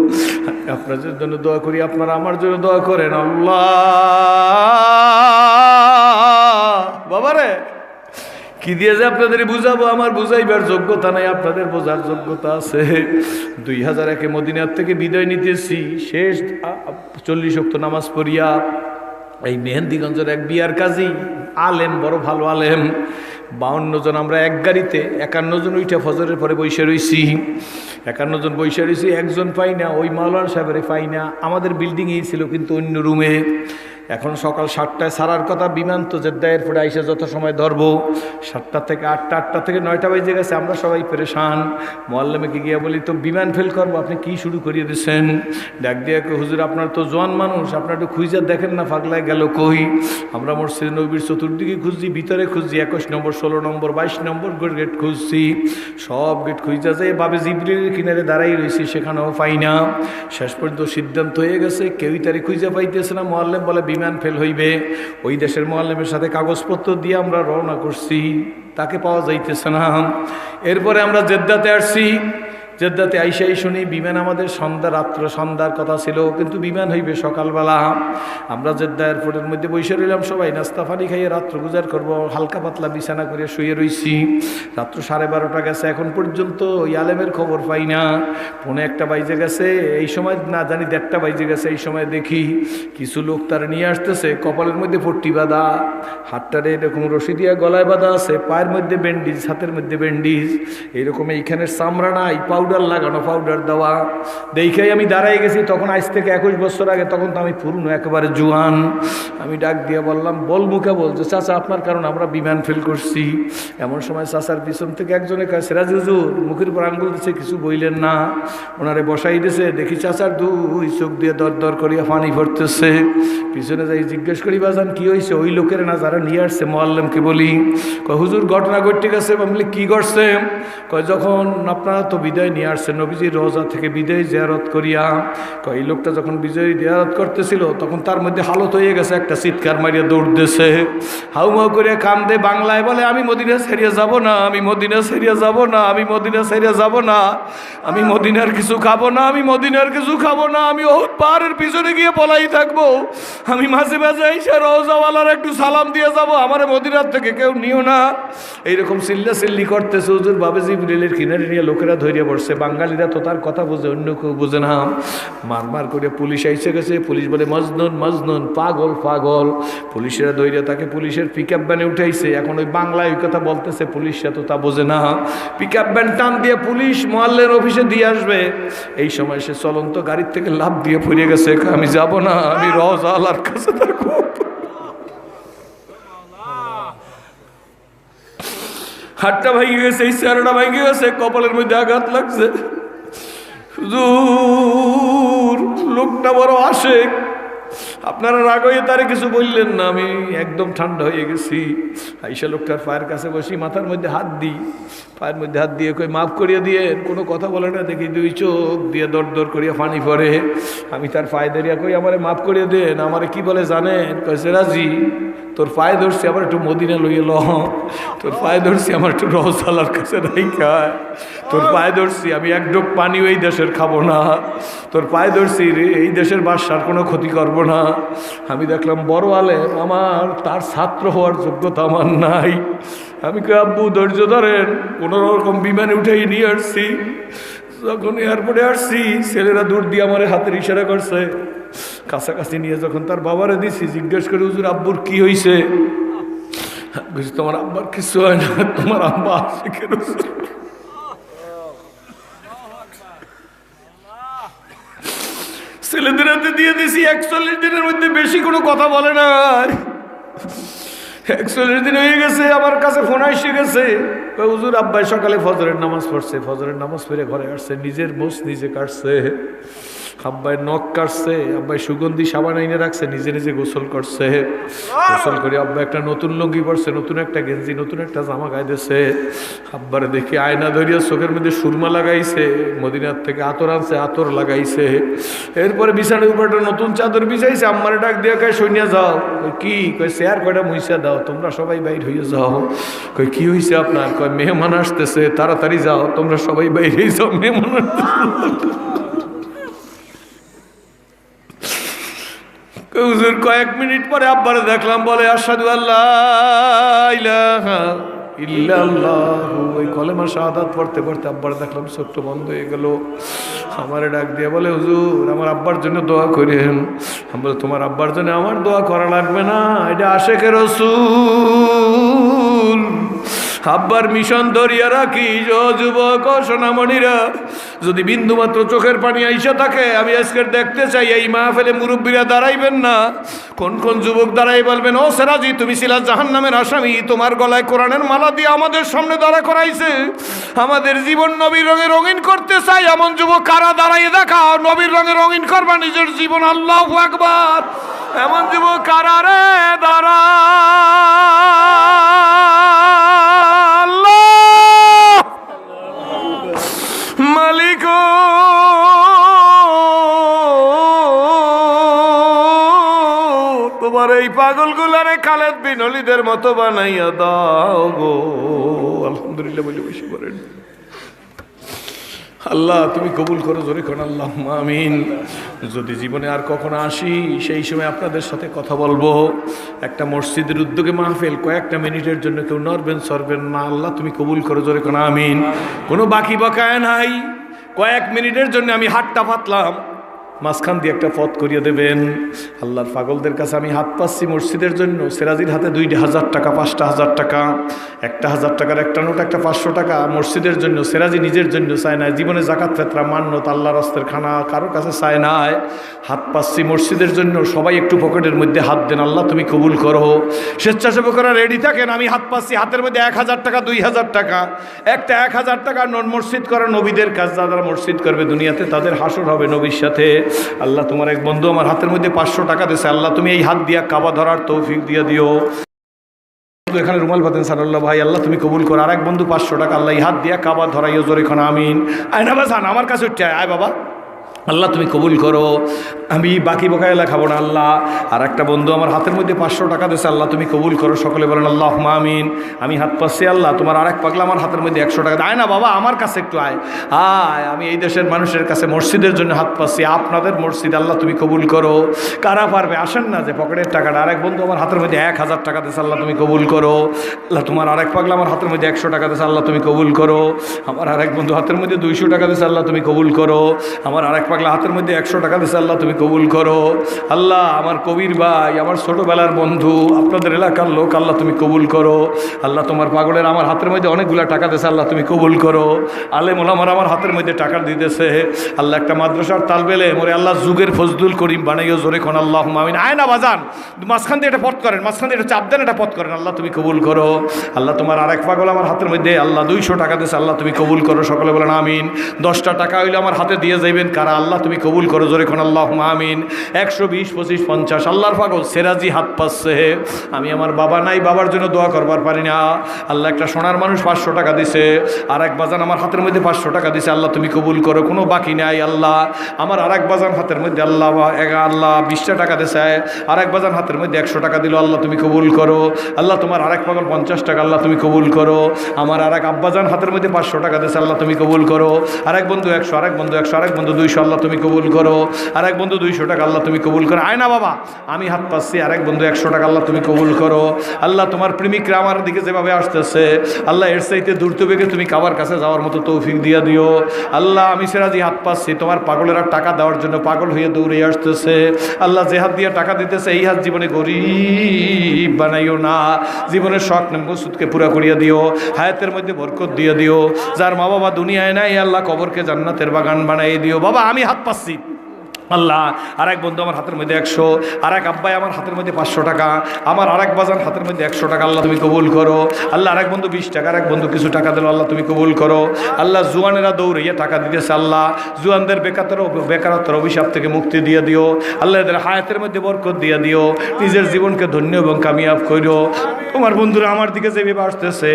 [SPEAKER 1] আপনাদের জন্য দোয়া করি, আপনারা আমার জন্য দোয়া করেন। আল্লাহ বাবারে, কি দিয়ে যে আপনাদের বুঝাবো, আমার বুঝাইবার যোগ্যতা নাই, আপনাদের বোঝার যোগ্যতা আছে। 2001 মদিনার থেকে বিদায় নিতেছি, শেষ 40 ওয়াক্ত নামাজ পড়িয়া এই মেহেন্দিগঞ্জের এক বিয়ার কাজী আলেম, বড় ভালো আলেম, 52 জন আমরা এক গাড়িতে, 51 জন উইটা ফজরের পরে বৈশা রয়েছি, 51 জন বৈশা রয়েছি, একজন পাই না, ওই মাওলানা সাহেবের পাই না। আমাদের বিল্ডিংয়েই ছিল কিন্তু অন্য রুমে। এখন সকাল 7টায় ছাড়ার কথা বিমান, তো জেদ্দা এয়ারপোর্টে আইসে যত সময় ধরবো, 7টা থেকে 8টা, 8টা থেকে 9টা বেজে গেছে। আমরা সবাই পেরেশান। মোয়াল্লেমকে গিয়া বলি, তো বিমান ফেল করবো, আপনি কি শুরু করিয়ে দিচ্ছেন? ডাক দিয়া হুজুর, আপনার তো জোয়ান মানুষ, আপনার একটু খুঁজে দেখেন না, পাগলায় গেল কই। আমরা মসজিদ নবীর চতুর্দিকে খুঁজছি, ভিতরে খুঁজছি, 21 নম্বর, 16 নম্বর, 22 নম্বর গেট খুঁজছি, সব গেট খুঁজা যায়। বাবে জিবরিলের কিনারে দাঁড়াই রয়েছি, সেখানেও পাই না। শেষ পর্যন্ত সিদ্ধান্ত হয়ে গেছে, কেউই তারে খুঁজে পাইতেছে না। মোয়াল্লেম বলে বিমান ফেল হইবে। ওই দেশের মোয়াল্লেমের সাথে কাগজপত্র দিয়ে আমরা রওনা করছি, তাকে পাওয়া যাইতেছে না। এরপরে আমরা জেদ্দাতে আসছি। জেদ্দাতে আইসাই শুনি বিমান আমাদের সন্ধ্যার কথা ছিল, কিন্তু বিমান হইবে সকালবেলা। আমরা জেদ্দা এয়ারপোর্টের মধ্যে বসে রইলাম, সবাই নাস্তা পানি খাইয়ে রাত্র গুজার করবো, হালকা পাতলা বিছানা করে শুয়ে রইছি। রাত্র 12:30 গেছে, এখন পর্যন্ত ওই আলেমের খবর পাই না। 1:45 বাইজে গেছে, এই সময় না জানি 1:30 বাইজে গেছে। এই সময় দেখি কিছু লোক তারা নিয়ে আসতেছে, কপালের মধ্যে পট্টি বাঁধা, হাতটারে এরকম রশি দিয়া গলায় বাঁধা আছে, পায়ের মধ্যে ব্যান্ডিজ, হাতের মধ্যে ব্যান্ডিজ, এইরকম এইখানের চামড়া নাই, পাউডার লাগানো, পাউডার দেওয়া। দেখেই আমি দাঁড়াই গেছি। তখন আজ থেকে 21 বছর আগে, তখন তো আমি পুরনো একেবারে জোয়ান। আমি ডাক দিয়ে বললাম, বলবো বলছে, চাচা আপনার কারণে আমরা বিমান ফেল করছি। এমন সময় চাচার পিছন থেকে একজনের কাছে, সিরাজ হুজুর, মুখের উপর আঙ্গুল দিচ্ছে, কিছু বইলেন না। ওনারে বসাই দিছে, দেখি চাচার 2 চোখ দিয়ে দর দর করিয়া পানি ভরতেছে। পিছনে যাই জিজ্ঞেস করি, বাজান কি হয়েছে? ওই লোকের না যারা নিয়ে আসছে মোয়াল্লেমকে বলি, কয় হুজুর ঘটনা ঘটে গেছে। বলি কি করছে? কয় যখন আপনারা তো বিদায় নিয়ে আসছেন নবীজির রওজা থেকে, বিদায় জিয়ারত করিয়া, কয় এই লোকটা যখন বিজয় জিয়ারত করতেছিল, তখন তার মধ্যে হালত হয়ে গেছে, একটা চিৎকার মারিয়া দৌড় দিয়েছে, হাউমাউ করে কান্দে, বাংলায় বলে, আমি মদিনা ছেড়িয়া যাব না, আমি মদিনা ছেড়িয়া যাব না, আমি মদিনা ছেড়িয়া যাব না, আমি মদিনার কিছু খাবো না, আমি মদিনার কিছু খাবো না, আমি ওহুদ পাহাড়ের পিছনে গিয়ে পলাই থাকবো, আমি মাঝে মাঝে এসে রওজাওয়ালার একটু সালাম দিয়ে যাব, আমার মদিনার থেকে কেউ নিও না। এইরকম চিল্লা চিল্লি করতেছে। হুজুর বাবে জিবরিলের কিনারে নিয়ে লোকেরা ধরিয়ে পড়ছে। বাঙালিরা তো তার কথা বোঝে, অন্য কেউ বোঝে না। মারমার করে পুলিশ আইসে গেছে। পুলিশ বলে, মজনুন মজনুন, পাগল পাগল। পুলিশেরা ধরিয়ে তাকে পুলিশের পিকআপ ভ্যানে উঠাইছে। এখন ওই বাংলায় ওই কথা বলতেছে, পুলিশরা তো তা বোঝে না। পিকআপ ভ্যান টান দিয়ে পুলিশ মোয়াল্লের অফিসে দিয়ে আসবে। এই সময় সে চলন্ত গাড়ির থেকে লাফ দিয়ে পড়ে গেছে, আমি যাব না, আমি রওজা আল্লাহর কাছে থাকবো। হাতটা ভাঙে গেছে, এই চেহারাটা ভাঙে গেছে, কপালের মধ্যে আঘাত লাগছে। হুজুর লোকটা বড় আশেক, আপনারা রাগ হয়ে তারে কিছু বললেন না, আমি একদম ঠান্ডা হয়ে গেছি। আইসা লোকটার পায়ের কাছে বসি, মাথার মধ্যে হাত দিই, পায়ের মধ্যে হাত দিয়ে কই মাফ করিয়ে দিয়ে, কোনো কথা বলে না। দেখি দুই চোখ দিয়ে দর দর করিয়া পানি পড়ে। আমি তার পায়ে দাঁড়িয়ে কই আমারে মাফ করিয়ে দেন। আমারে কি বলে জানেন? কয়েছে রাজি, তোর পায়ে ধরছি, আবার একটু মদিনা লইয়ে ল। তোর পায়ে ধরছি, আমার একটু রহসালার কাছে রাইখা। তোর পায়ে ধরছি, আমি এক ডোক পানিও এই দেশের খাবো না। তোর পায়ে ধরছি রে, এই দেশের বাদশার কোনো ক্ষতি করবো না। আমি দেখলাম বড় আলেম, আমার তার ছাত্র হওয়ার যোগ্যতা আমার নাই। আমি কে আব্বু ধৈর্য ধরেন, কোনো রকম বিমানে উঠেই নিয়ে আসছি। যখন এয়ারপোর্টে আসছি, ছেলেরা দূর দিয়ে আমার হাতের ইশারা করছে। কাছাকাছি নিয়ে যখন তার বাবারে দিছি, জিজ্ঞেস করে হুজুর আব্বুর কি হয়েছে? তোমার আব্বার কিছু হয় না, তোমার আব্বা আসছে কেন? ছেলেদের হাতে দিয়ে দিছি। 41 দিনের মধ্যে বেশি কোনো কথা বলে না। 41 দিন হয়ে গেছে, আমার কাছে ফোন এসে গেছে। হুজুর আব্বাই সকালে ফজরের নামাজ পড়ছে, ফজরের নামাজ পড়ে ঘরে আসছে, নিজের মোষ নিজে কাটছে, আব্বাই নখ কাটছে, আব্বাই সুগন্ধি সাবান এনে রাখছে, নিজে নিজে গোসল করছে। গোসল করে আব্বা একটা নতুন লুঙ্গি পরছে, নতুন একটা গেঞ্জি, নতুন একটা জামা গায়ে দিয়েছে। আব্বারে দেখি আয়না ধরিয়া চোখের মধ্যে সুরমা লাগাইছে, মদিনার থেকে আতর আনছে, আতর লাগাইছে। এরপরে বিছানার উপর একটা নতুন চাদর বিছাইছে। আম্মারে ডাক দিয়ে কয় সৈনিয়া যাও। কি কয় চেয়ার কয়টা মুইসা দাও, তোমরা সবাই বাইর হইয়া যাও। কয় কি হয়েছে আপনার? কয় মেহমান আসতেছে, তাড়াতাড়ি যাও, তোমরা সবাই বাইরে যাও, মেহমান আসতেছে। হুজুর কয়েক মিনিট পরে আব্বারে দেখলাম বলে আশহাদু আল্লাহ ইলাহা ইল্লাল্লাহু, ওই কলেমা শাহাদাত পড়তে পড়তে আব্বারে দেখলাম চোখটা বন্ধ হয়ে গেল। আমারে ডাক দিয়ে বলে হুজুর আমার আব্বার জন্য দোয়া করেন। আমি বলে তোমার আব্বার জন্য আমার দোয়া করা লাগবে না, এটা আশেকে রাসূল। আব্বার মিশন ধরিয়া রাখি। যুবক সোনামণিরা, যদি বিন্দুমাত্র চোখের পানি আইসা থাকে, আমি আজকে দেখতে চাই এই মাহফিলে মুরব্বীরা দাঁড়াইবেন না। কোন কোন যুবক দাঁড়াই বলবেন, ও সেরাজি তুমি ছিলা জাহান্নামের আসামি, তোমার গলায় কোরআনের মালা দিয়ে আমাদের সামনে দাঁড়া করাইছে, আমাদের জীবন নবীর রঙে রঙিন করতে চাই, এমন যুবক কারা দাঁড়াইয়ে দেখাও, নবীর রঙে রঙিন করবা নিজের জীবন। আল্লাহু আকবার। এমন যুবক কারা রে দাঁড়া? মালিক তোমার এই পাগল গুলারে খালেদ বিন ওলীদের মতো বানাইয়া দাও গো। আলহামদুলিল্লাহ বলে বসে করেন। আল্লাহ তুমি কবুল করো, জোরে কোন আল্লাহুম্মা আমিন। যদি জীবনে আর কখনো আসি, সেই সময় আপনাদের সাথে কথা বলবো। একটা মসজিদের উদ্যোগে মাহফিল, কয়েকটা মিনিটের জন্য কেউ নড়বেন সরবেন না। আল্লাহ তুমি কবুল করো, জোরে কোন আমিন। কোনো বাকি বকায়া নাই। কয়েক মিনিটের জন্য আমি হাতটা পাতলাম, মাঝখান দিয়ে একটা পথ করিয়ে দেবেন। আল্লাহর পাগলদের কাছে আমি হাত পাচ্ছি মসজিদের জন্য। সেরাজির হাতে 2,000 টাকা, 5,000 টাকা, 1,000 টাকার একটা নোট, একটা 500 টাকা মসজিদের জন্য। সেরাজি নিজের জন্য চায় না, জীবনে জাকাত ফেতরা মান্যত আল্লাহর রাস্তার খানা কারোর কাছে চায় না। হাত পাচ্ছি মসজিদের জন্য। সবাই একটু পকেটের মধ্যে হাত দেন, আল্লাহ তুমি কবুল করো। স্বেচ্ছাসেবকরা রেডি থাকেন। আমি হাত পাচ্ছি, হাতের মধ্যে 1,000 টাকা, 2,000 টাকা, একটা 1,000 টাকা নোট। মসজিদ করা নবীদের কাজ, যারা মসজিদ করবে দুনিয়াতে তাদের হাসর হবে নবীর সাথে। আল্লাহ তোমার এক বন্ধু আমার হাতের মধ্যে 500 টাকা দিয়েছে, আল্লাহ তুমি এই হাত দিয়া কাবা ধরার তৌফিক দিয়ে দিও। এখানে রুমাল বাতেন সাল্লাল্লাহ ভাই, আল্লাহ তুমি কবুল করো। আর এক বন্ধু 500 টাকা, আল্লাহ এই হাত দিয়া কাবা ধরাইও, জোরে এখন আমিন। আয় না বাসান, আমার কাছে উঠে আয় বাবা, আল্লাহ তুমি কবুল করো। আমি বাকি বকায়লা খাবো না আল্লাহ। আর একটা বন্ধু আমার হাতের মধ্যে 500 টাকা দিয়েছে, আল্লাহ তুমি কবুল করো। সকলে বলেন আল্লাহুম্মা আমিন। আমি হাত পাচ্ছি, আল্লাহ তোমার আরেক পাগলা আমার হাতের মধ্যে 100 টাকা। আয় না বাবা, আমার কাছে একটু আয়। আয়, আমি এই দেশের মানুষের কাছে মসজিদের জন্য হাত পাচ্ছি, আপনাদের মসজিদ, আল্লাহ তুমি কবুল করো। কারা পারবে আসেন না যে পকেটের টাকাটা। আরেক বন্ধু আমার হাতের মধ্যে 1,000 টাকা দিয়েছে, আল্লাহ তুমি কবুল করো। আল্লাহ তোমার আরেক পাগলা আমার হাতের মধ্যে 100 টাকা দিয়েছে, আল্লাহ তুমি কবুল করো। আমার আরেক বন্ধু হাতের মধ্যে 200 টাকা দিয়েছে, আল্লাহ তুমি কবুল করো। আমার আরেক পাগলা হাতের মধ্যে 100 টাকা দিয়েছে, আল্লাহ তুমি কবুল করো। আল্লাহ আমার কবির ভাই, আমার ছোটবেলার বন্ধু, আপনাদের এলাকার লোক, আল্লাহ তুমি কবুল করো। আল্লাহ তোমার পাগলের আমার হাতের মধ্যে অনেকগুলা টাকা দিয়েছে, আল্লাহ তুমি কবুল করো। আলেম ওলামার আমার হাতের মধ্যে টাকা দিতেছে, আল্লাহ একটা মাদ্রাসার তালবেলে মোরে আল্লাহ যুগের ফজলুল করিম বানাইও, জোরে কোন আল্লাহুম্মা আমিন। আয় না বাজান, মাঝখান দিয়ে এটা পথ করেন, মাঝখান দিয়ে এটা চাপ দেন, এটা পথ করেন, আল্লাহ তুমি কবুল করো। আল্লাহ তোমার আরেক পাগল আমার হাতের মধ্যে আল্লাহ 200 টাকা দিয়েছে, আল্লাহ তুমি কবুল করো। সকলে বলেন আমিন। 10টা টাকা হইলে আমার হাতে দিয়ে যাইবেন, কারা আল্লাহ তুমি কবুল করো, জোরে কোন আল্লাহুম্মা আমিন। 120, 25, 50 আল্লাহর পাগল সেরাজি হাত পাচ্ছে। আমি আমার বাবা নাই, বাবার জন্য দোয়া করবার পারি না। আল্লাহ একটা সোনার মানুষ 500 টাকা দিছে, আর এক বাজান আমার হাতের মধ্যে 500 টাকা দিছে, আল্লাহ তুমি কবুল করো, কোনো বাকি নাই। আল্লাহ আমার আর এক বাজান হাতের মধ্যে আল্লাহ 20 টাকা দিছে, আর এক বাজান হাতের মধ্যে 100 টাকা দিল, আল্লাহ তুমি কবুল করো। আল্লাহ তোমার আরেক পাগল 50 টাকা, আল্লাহ তুমি কবুল করো। আমার আর এক আব্বাজান হাতের মধ্যে 500 টাকা দিছে, আল্লাহ তুমি কবুল করো। আরেক বন্ধু 100, আরেক বন্ধু 100, আরেক বন্ধু 200, আল্লাহ তুমি কবুল করো। আরেক বন্ধু 200 টাকা, আল্লাহ তুমি কবুল করো। আয় না বাবা, আমি হাত পাচ্ছি, আরেক বন্ধু 100 টাকা, আল্লাহ তুমি কবুল করো। আল্লাহ তোমার প্রেমিকরা আমার দিকে যেভাবে আসতেছে, আল্লাহ এর চাইতে দ্রুত বেগে তুমি কাবার কাছে যাওয়ার মতো তৌফিক দিয়া দিও। আল্লাহ আমি সেরাজি হাত পাচ্ছি, তোমার পাগলেরা টাকা দেওয়ার জন্য পাগল হয়ে দৌড়ে আসতেছে। আল্লাহ যে হাত দিয়ে টাকা দিতেছে, এই হাত জীবনে গরিব বানাইও না, জীবনের শখ মকসুদকে পুরা করিয়া দিও, হায়াতের মধ্যে বরকত দিয়ে দিও। যার মা বাবা দুনিয়ায় নাই, আল্লাহ কবরকে জান্নাতের বাগান বানাই দিও। বাবা আমি হাত পাচ্ছি, আল্লাহ আরেক বন্ধু আমার হাতের মধ্যে 100, আরেক আব্বাই আমার হাতের মধ্যে 500 টাকা, আমার আরেক বাজান হাতের মধ্যে 100 টাকা, আল্লাহ তুমি কবুল করো। আল্লাহ আরেক বন্ধু 20 টাকা, আরেক বন্ধু কিছু টাকা দিল, আল্লাহ তুমি কবুল করো। আল্লাহ জুয়ানেরা দৌড়িয়ে টাকা দিতেছে, আল্লাহ জুয়ানদের বেকারত্বের অভিশাপ থেকে মুক্তি দিয়ে দিও। আল্লাহ এদের হায়াতের মধ্যে বরকত দিয়ে দিও, নিজের জীবনকে ধন্য এবং কামিয়াব করো। তোমার বন্ধুরা আমার দিকে যেভাবে আসতেছে,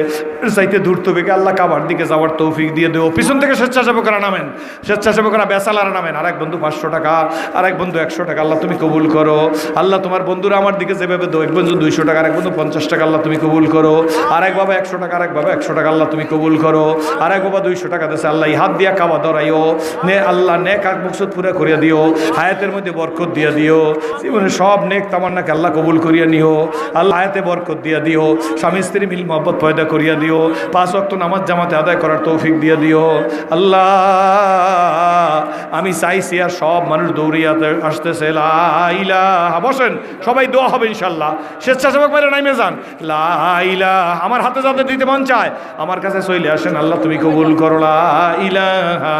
[SPEAKER 1] চাইতে ধূর্ত বেগে আল্লাহ কাবার দিকে যাওয়ার তৌফিক দিয়ে দিও। পিছন থেকে স্বেচ্ছাসেবকরা নামেন, স্বেচ্ছাসেবকরা বেসালারা নামেন। আরেক বন্ধু 500 টাকা, আরেক বন্ধু 100 টাকা, আল্লাহ তুমি কবুল করো। আল্লাহ তোমার বন্ধুরা আমার দিকে যেভাবে এক বন্ধু 200 টাকা, আরেক বন্ধু 50 টাকা, আল্লাহ তুমি কবুল করো। আরেক বাবা 100 টাকা, আরেক বাবা 100 টাকা, আল্লাহ তুমি কবুল করো। আরেক বাবা 200 টাকা দিয়েছে, আল্লাহ এই হাত দিয়া কাবা ধরাইও নে, আল্লাহ নেক আক মকসুদ পুরা করিয়া দিও, হায়াতের মধ্যে বরকত দিয়া দিও, জীবনে সব নেক তামান্নাকে আল্লাহ কবুল করিয়া নিও। আল্লাহ হায়াতে বরকত দিয়া দিও, স্বামী স্ত্রী মিল মহব্বত পয়দা করিয়া দিও, 5 ওয়াক্ত নামাজ জামাতে আদায় করার তৌফিক দিয়া দিও। আল্লাহ আমি চাইছি আর সব মানুষ দৌড়িয়ে আসতেছে, লা ইলাহা, বসেন সবাই দোয়া হবে ইনশাল্লাহ। স্বেচ্ছাসেবক বাইরে নাইমে যান, লা ইলাহা, আমার হাতে যাতে দিতে মন চায় আমার কাছে চলে আসেন, আল্লাহ তুমি কবুল করো। লা ইলাহা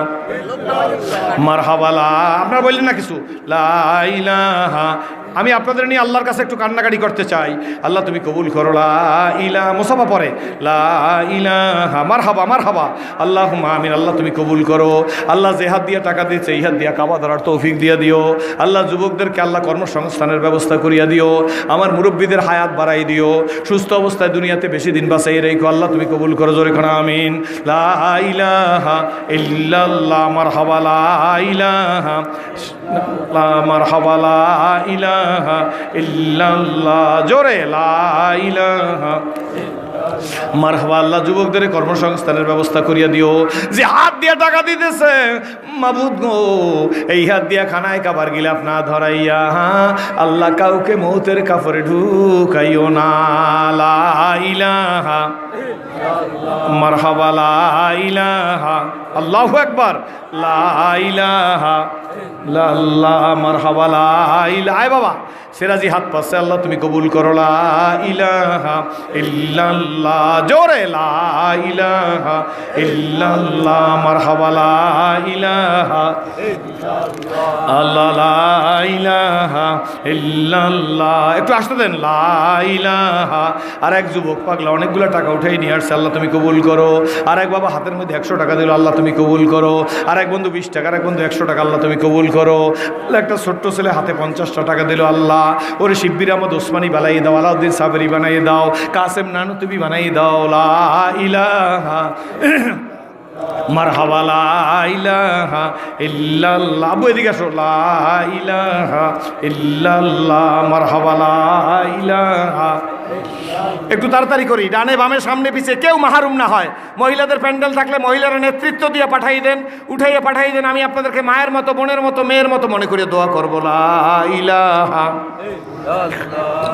[SPEAKER 1] মারহাবা, লা, আপনারা বললেন না কিছু, লা ইলাহা। আমি আপনাদের নিয়ে আল্লাহর কাছে একটু কান্নাকাটি করতে চাই, আল্লাহ তুমি কবুল করো। লা ইলাহা, মুসাফা পরে লা ইলাহা, মারহাবা মারহাবা, আল্লাহুম্মা আমিন, আল্লাহ তুমি কবুল করো। আল্লাহ যে হাত দিয়ে টাকা দিয়েছে, এই হাত দিয়ে কাবা ধরার তৌফিক দিয়ে দিও। আল্লাহ যুবকদেরকে আল্লাহ কর্মসংস্থানের ব্যবস্থা করিয়া দিও। আমার মুরব্বীদের হায়াত বাড়াই দিও, সুস্থ অবস্থায় দুনিয়াতে বেশি দিন বাঁচাই রেখো, আল্লাহ তুমি কবুল করো। জোরে খানা আমিন। লা ইলাহা ইল্লাল্লাহ, মারহাবা, লা ইলাহা মারহাবা, লা ইলাহা ইল্লাল্লাহ, জোরে লা ইলাহা মারহাবা। আল্লাহ যুবকদের কর্মসংস্থানের ব্যবস্থা করিয়া দিও। যে হাত দিয়ে টাকা দিতেছে, মাবুদ গো, এই হাত দিয়া খানায় কাবার গিলাফ না ধরাইয়া আল্লাহ কাউকে মৌতের কাপড়ে ঢুকাইও না। লা ইলাহা মারহাবা, লা ইলাহা, আল্লাহু আকবার, লা ইলাহা ইল্লাল্লাহ, মারহাবা, লা ইলাহা। আয় বাবা সেরাজি হাত পাচ্ছে, আল্লাহ তুমি কবুল করো। লা ইলাহা ইল্লাল্লাহ, জোরে লা ইলাহা ইল্লাল্লাহ, মারহাবা, লা ইলাহা আল্লাহ, লা ইলাহা ইল্লাল্লাহ। একটু আসতে দেন, লা ইলাহা। আর এক যুবক পাগলা অনেকগুলো টাকা উঠাই নিয়ে আসছে, আল্লাহ তুমি কবুল করো। আর এক বাবা হাতের মধ্যে 100 টাকা দিল, আল্লাহ তুমি কবুল করো। আর এক বন্ধু 20 টাকা, আর এক বন্ধু 100 টাকা, আল্লাহ তুমি কবুল করো। একটা ছোট্ট ছেলে হাতে 50টা টাকা দিল, আল্লাহ ওরে শিব্বির আহমদ ওসমানী বানাই দাও, আলাউদ্দিন সাবেরি বানাই দাও, কাসেম নানু তুমি বানাই দাও। লা ইলাহা মারহাবা, লা ইলাহা ইল্লাল্লাহ। আবু এদিকে আসো, লা ইলাহা ইল্লাল্লাহ, মারহাবা, লা ইলাহা। একটু তাড়াতাড়ি করি, ডানে বামে সামনে পিছে কেউ মাহরুম না হয়। মহিলাদের প্যান্ডেল থাকলে মহিলারা নেতৃত্ব দিয়ে পাঠাই দেন, উঠাইয়ে পাঠাই দেন। আমি আপনাদেরকে মায়ের মতো, বোনের মতো, মেয়ের মতো মনে করে দোয়া করবো। লা ইলাহা,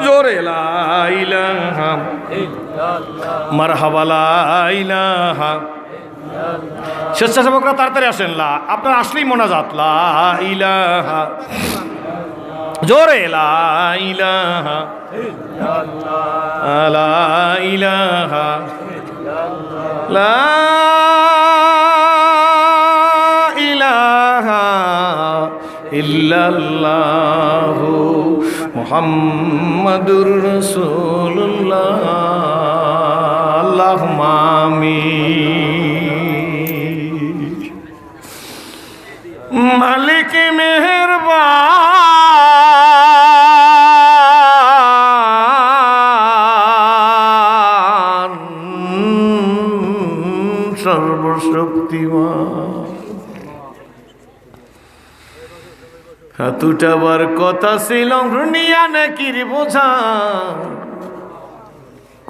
[SPEAKER 1] জোরে লা ইলাহা মারহাবা, লা ইলাহা। স্বেচ্ছাসেবকরা তাড়াতাড়ি আসেন, লা, আপনারা আসলেই মোনাজাত। লা ইলাহা, জোরে লা ইলাহা, লা ইলাহা, লা ইলাহা ইল্লাল্লাহু মুহাম্মাদুর রাসূলুল্লাহ, আল্লাহুম্মা আমিন। মালিক সর্বশক্তিমান। হাত উঠাবার কথা ছিল নিয়া নাকির বোঝা,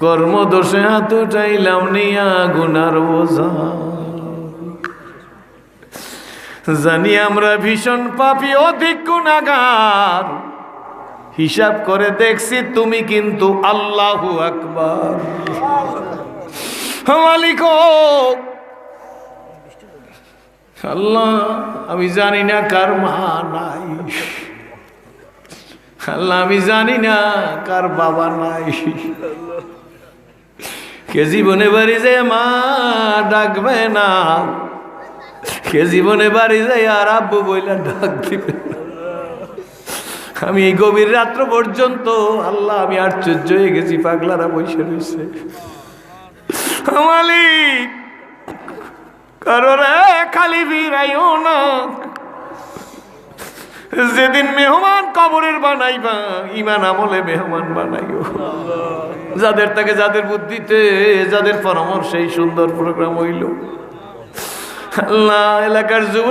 [SPEAKER 1] কর্মদোষে হাত উঠাইলাম নিয়া গুনার বোঝা। জানি আমরা ভীষণ পাপী অধিক গুনাহগার, হিসাব করে দেখছি তুমি কিন্তু আল্লাহু আকবার। মালিক আল্লাহ, আমি জানি না কার মা নাই, আল্লাহ আমি জানি না কার বাবা নাই। কে জীবনে বাড়ি যায় মা ডাকবে না, কে জীবনে বাড়ি যায় আর আব্বু বইলা ডাক দিবে না। আমি এই গভীর রাত্র পর্যন্ত আল্লাহ আমি আশ্চর্য হয়ে গেছি, পাগলারা বসে রয়েছে। মালিক কারোরে খালি ফিরাইও না, যেদিন মেহমান কবরের বানাইবা ইমান আমলে মেহমান বানাইও। যাদের তাকে যাদের বুদ্ধিতে যাদের পরামর্শে এই সুন্দর প্রোগ্রাম হইল, আল্লাহ এলাকার যুব